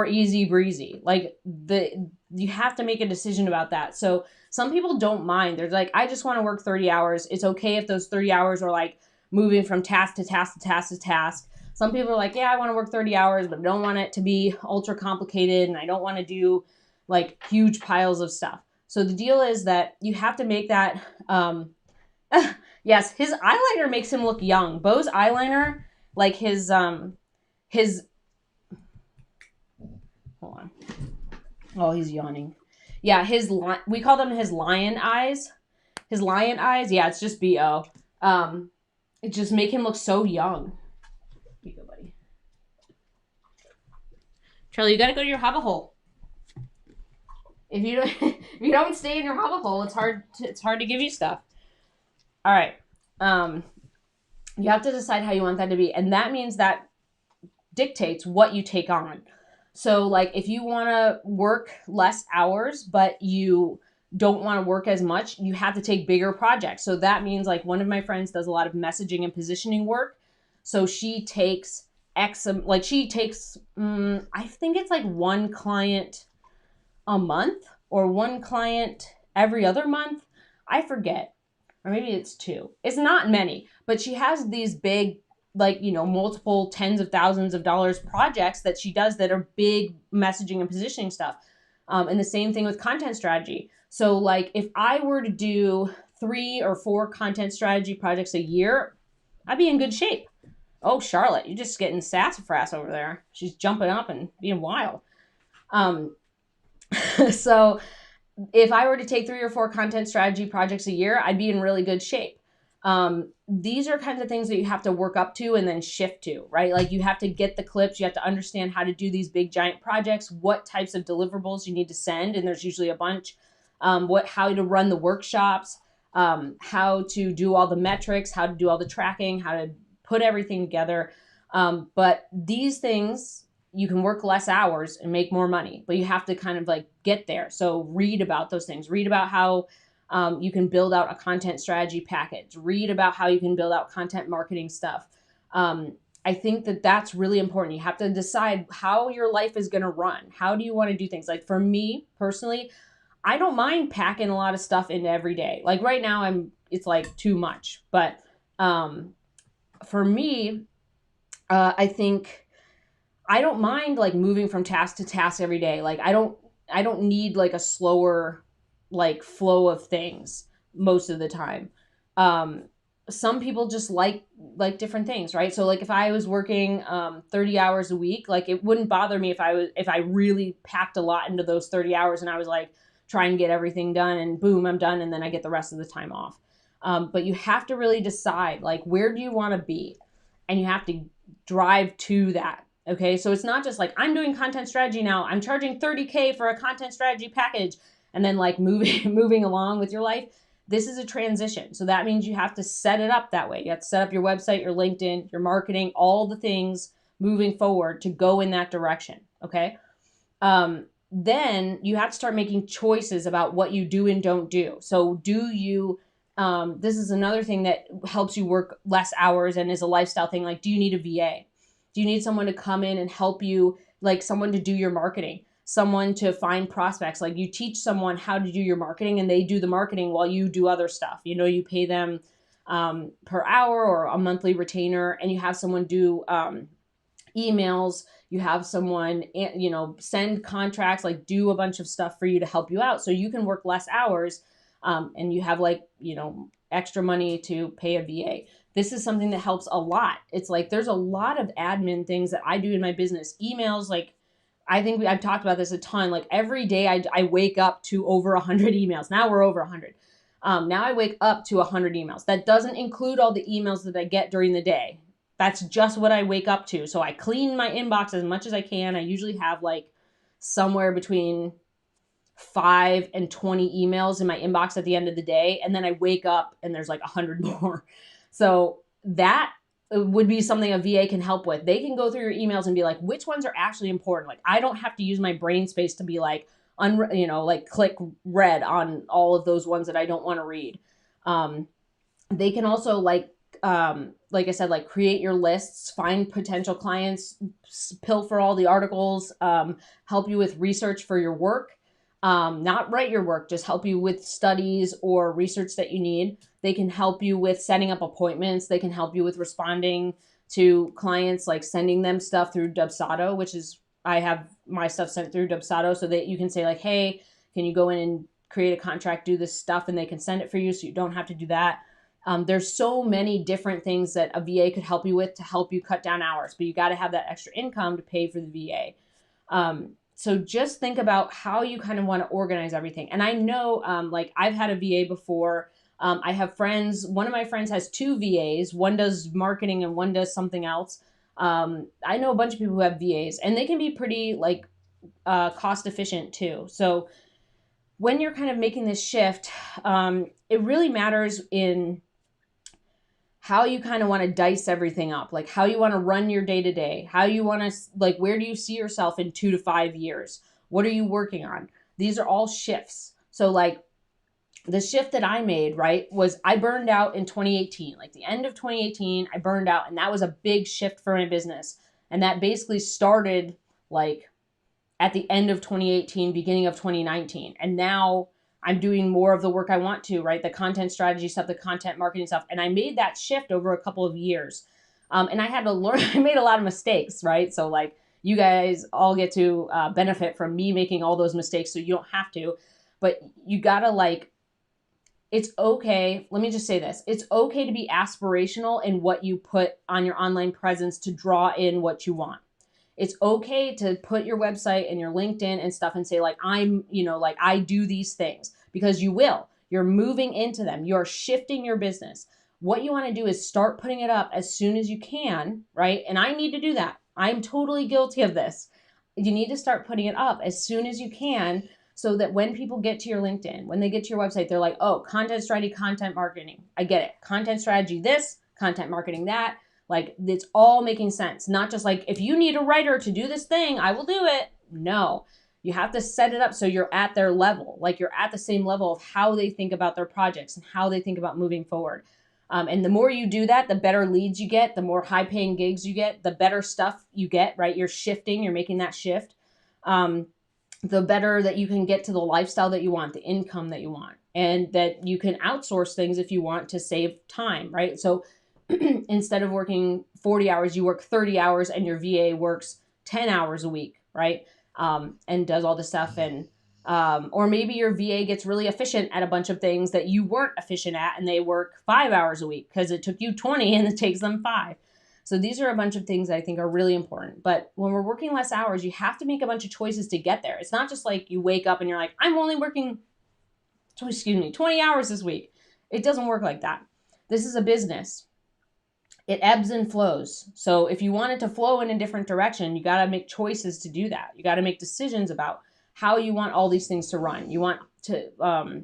easy breezy? Like, you have to make a decision about that. So some people don't mind. They're like, I just want to work 30 hours. It's okay if those 30 hours are like moving from task to task to task to task. Some people are like, yeah, I want to work 30 hours, but I don't want it to be ultra complicated, and I don't want to do like huge piles of stuff. So the deal is that you have to make that, yes, his eyeliner makes him look young. Bo's eyeliner, like his, hold on. Oh, he's yawning. Yeah, we call them his lion eyes. His lion eyes, yeah, it's just B-O. It just make him look so young. Here you go, buddy. Charlie, you gotta go to your hobble hole. If you don't stay in your hobble hole, it's hard to give you stuff. All right. You have to decide how you want that to be, and that means that dictates what you take on. So, like, if you want to work less hours, but you don't want to work as much, you have to take bigger projects. So that means, like, one of my friends does a lot of messaging and positioning work. So she takes I think it's like one client a month or one client every other month. I forget. Or maybe it's 2. It's not many, but she has these big, like, multiple tens of thousands of dollars projects that she does that are big messaging and positioning stuff. And the same thing with content strategy. So, like, if I were to do 3 or 4 content strategy projects a year, I'd be in good shape. Oh, Charlotte, you're just getting sassafras over there. She's jumping up and being wild. So if I were to take 3 or 4 content strategy projects a year, I'd be in really good shape. These are kinds of things that you have to work up to and then shift to, right? Like, you have to get the clips, you have to understand how to do these big giant projects, what types of deliverables you need to send, and there's usually a bunch, how to run the workshops, how to do all the metrics, how to do all the tracking, how to put everything together. But these things, you can work less hours and make more money, but you have to kind of like get there. So read about those things, read about how you can build out a content strategy package, read about how you can build out content marketing stuff. I think that that's really important. You have to decide how your life is going to run. How do you want to do things? Like, for me personally, I don't mind packing a lot of stuff into every day. Like right now it's like too much, but for me, I think I don't mind like moving from task to task every day. Like I don't need like a slower like flow of things most of the time. Some people just like different things, right? So like if I was working 30 hours a week, like it wouldn't bother me if I really packed a lot into those 30 hours and I was like try and get everything done and boom, I'm done, and then I get the rest of the time off. But you have to really decide like where do you want to be, and you have to drive to that. Okay, so it's not just like I'm doing content strategy now, I'm charging $30K for a content strategy package, and then like moving along with your life. This is a transition. So that means you have to set it up that way. You have to set up your website, your LinkedIn, your marketing, all the things moving forward to go in that direction. Okay. Then you have to start making choices about what you do and don't do. So do you, this is another thing that helps you work less hours and is a lifestyle thing. Like, do you need a VA? Do you need someone to come in and help you, like someone to do your marketing, someone to find prospects? Like, you teach someone how to do your marketing and they do the marketing while you do other stuff. You know, you pay them per hour or a monthly retainer, and you have someone do emails. You have someone, you know, send contracts, like do a bunch of stuff for you to help you out so you can work less hours, and you have like, you know, extra money to pay a VA. this is something that helps a lot. It's like there's a lot of admin things that I do in my business. Emails, like I think I've talked about this a ton. Like every day I wake up to over 100 emails. Now we're over 100. Now I wake up to 100 emails. That doesn't include all the emails that I get during the day. That's just what I wake up to. So I clean my inbox as much as I can. I usually have like somewhere between 5 and 20 emails in my inbox at the end of the day. And then I wake up and there's like 100 more. So that would be something a VA can help with. They can go through your emails and be like, which ones are actually important? Like, I don't have to use my brain space to be like, like click red on all of those ones that I don't want to read. They can also like I said, like create your lists, find potential clients, pilfer all the articles, help you with research for your work. Not write your work, just help you with studies or research that you need. They can help you with setting up appointments. They can help you with responding to clients, like sending them stuff through Dubsado, which is, I have my stuff sent through Dubsado so that you can say like, hey, can you go in and create a contract, do this stuff, and they can send it for you so you don't have to do that. There's so many different things that a VA could help you with to help you cut down hours, but you got to have that extra income to pay for the VA. So just think about how you kind of want to organize everything. And I know, like I've had a VA before. I have friends. One of my friends has 2 VAs. One does marketing and one does something else. I know a bunch of people who have VAs, and they can be pretty like cost efficient too. So when you're kind of making this shift, it really matters in how you kind of want to dice everything up, like how you want to run your day to day, how you want to, like, where do you see yourself in 2 to 5 years? What are you working on? These are all shifts. So like the shift that I made, right, was I burned out in 2018, like the end of 2018, I burned out, and that was a big shift for my business. And that basically started like at the end of 2018, beginning of 2019. And now I'm doing more of the work I want to, right? The content strategy stuff, the content marketing stuff. And I made that shift over a couple of years. And I had to learn, I made a lot of mistakes, right? So like you guys all get to benefit from me making all those mistakes so you don't have to. But you gotta like, it's okay. Let me just say this. It's okay to be aspirational in what you put on your online presence to draw in what you want. It's okay to put your website and your LinkedIn and stuff and say like, I'm, like I do these things, because you will. You're moving into them. You're shifting your business. What you want to do is start putting it up as soon as you can, right? And I need to do that. I'm totally guilty of this. You need to start putting it up as soon as you can so that when people get to your LinkedIn, when they get to your website, they're like, oh, content strategy, content marketing. I get it. Content strategy, this, content marketing, that. Like, it's all making sense. Not just like, if you need a writer to do this thing, I will do it. No, you have to set it up so you're at their level. Like, you're at the same level of how they think about their projects and how they think about moving forward. And the more you do that, the better leads you get, the more high paying gigs you get, the better stuff you get, right? You're shifting, you're making that shift. The better that you can get to the lifestyle that you want, the income that you want, and that you can outsource things if you want to save time, right? So instead of working 40 hours, you work 30 hours and your VA works 10 hours a week, right? And does all this stuff. And or maybe your VA gets really efficient at a bunch of things that you weren't efficient at, and they work 5 hours a week because it took you 20 and it takes them 5. So these are a bunch of things that I think are really important. But when we're working less hours, you have to make a bunch of choices to get there. It's not just like you wake up and you're like, I'm only working 20 hours this week. It doesn't work like that. This is a business. It ebbs and flows. So if you want it to flow in a different direction, you got to make choices to do that. You got to make decisions about how you want all these things to run. You want to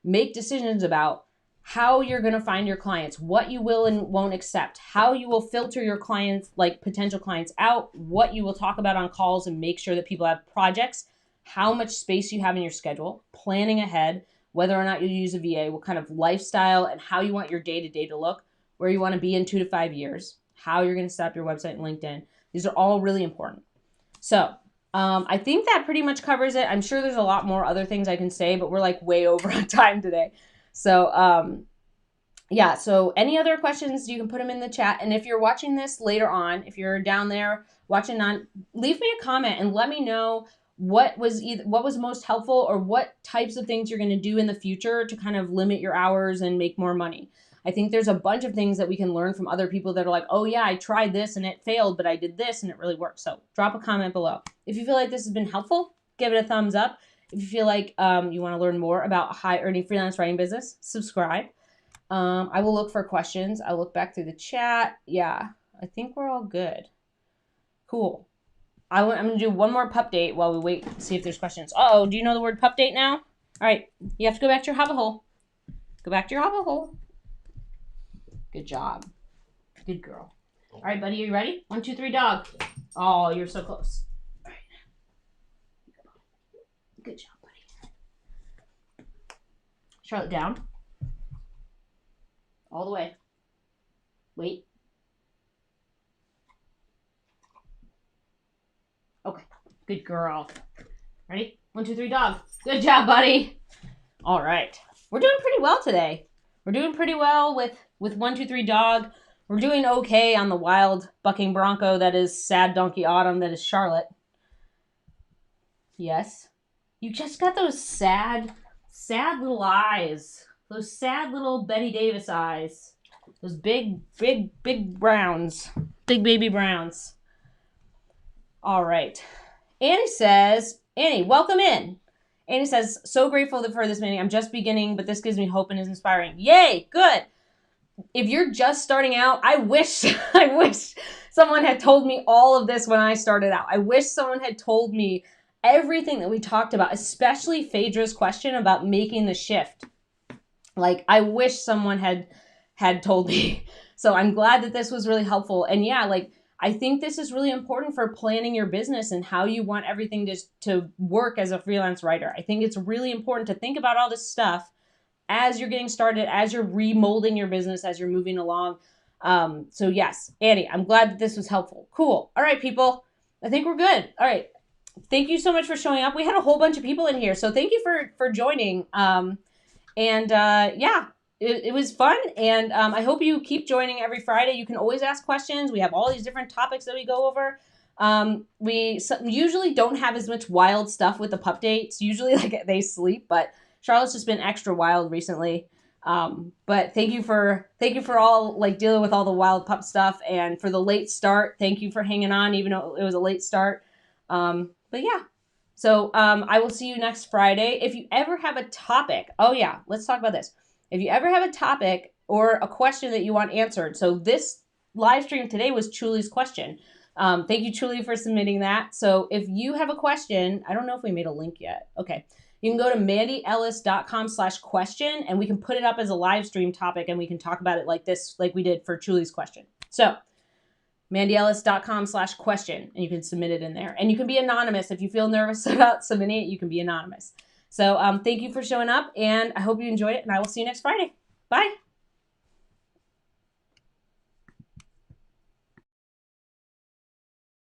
make decisions about how you're going to find your clients, what you will and won't accept, how you will filter your clients, like potential clients out, what you will talk about on calls and make sure that people have projects, how much space you have in your schedule, planning ahead, whether or not you use a VA, what kind of lifestyle and how you want your day-to-day to look, where you want to be in 2 to 5 years, how you're going to set up your website and LinkedIn. These are all really important. So I think that pretty much covers it. I'm sure there's a lot more other things I can say, but we're like way over on time today. So yeah, so any other questions, you can put them in the chat. And if you're watching this later on, if you're down there watching on, leave me a comment and let me know what was most helpful or what types of things you're going to do in the future to kind of limit your hours and make more money. I think there's a bunch of things that we can learn from other people that are like, oh yeah, I tried this and it failed, but I did this and it really worked. So drop a comment below. If you feel like this has been helpful, give it a thumbs up. If you feel like you want to learn more about high earning freelance writing business, subscribe. I will look for questions. I'll look back through the chat. Yeah, I think we're all good. Cool. I'm going to do one more pup date while we wait to see if there's questions. Uh-oh, do you know the word pup date now? All right, you have to go back to your hover hole. Go back to your hover hole. Good job. Good girl. All right, buddy, are you ready? 1, 2, 3, dog. Oh, you're so close. All right. Good job, buddy. Charlotte, down. All the way. Wait. Okay. Good girl. Ready? 1, 2, 3, dog. Good job, buddy. All right. We're doing pretty well today. We're doing pretty well with 1, 2, 3, dog. We're doing okay on the wild bucking bronco that is sad donkey autumn that is Charlotte. Yes. You just got those sad little eyes. Those sad little Betty Davis eyes. Those big browns. Big baby browns. All right. Annie says, Annie, welcome in. Annie says, so grateful for this meeting. I'm just beginning, but this gives me hope and is inspiring. Yay, good. If you're just starting out, I wish someone had told me all of this when I started out. I wish someone had told me everything that we talked about, especially Phaedra's question about making the shift. Like, I wish someone had told me. So I'm glad that this was really helpful. And yeah, like, I think this is really important for planning your business and how you want everything to work as a freelance writer. I think it's really important to think about all this stuff as you're getting started, as you're remolding your business, as you're moving along. So yes, Annie, I'm glad that this was helpful. Cool. All right, people. I think we're good. All right. Thank you so much for showing up. We had a whole bunch of people in here, so thank you for joining. Yeah, it was fun, and I hope you keep joining every Friday. You can always ask questions. We have all these different topics that we go over. We usually don't have as much wild stuff with the pup dates. Usually, like, they sleep, but Charlotte's just been extra wild recently. But thank you for all, like, dealing with all the wild pup stuff, and for the late start. Thank you for hanging on, even though it was a late start. But yeah. So I will see you next Friday. If you ever have a topic, oh yeah, let's talk about this. If you ever have a topic or a question that you want answered, so this live stream today was Chiuli's question. Thank you, Chiuli, for submitting that. So if you have a question, I don't know if we made a link yet. Okay. You can go to mandyellis.com/question, and we can put it up as a live stream topic, and we can talk about it like this, like we did for Chiuli's question. So mandyellis.com/question, and you can submit it in there. And you can be anonymous. If you feel nervous about submitting it, you can be anonymous. So thank you for showing up, and I hope you enjoyed it, and I will see you next Friday. Bye.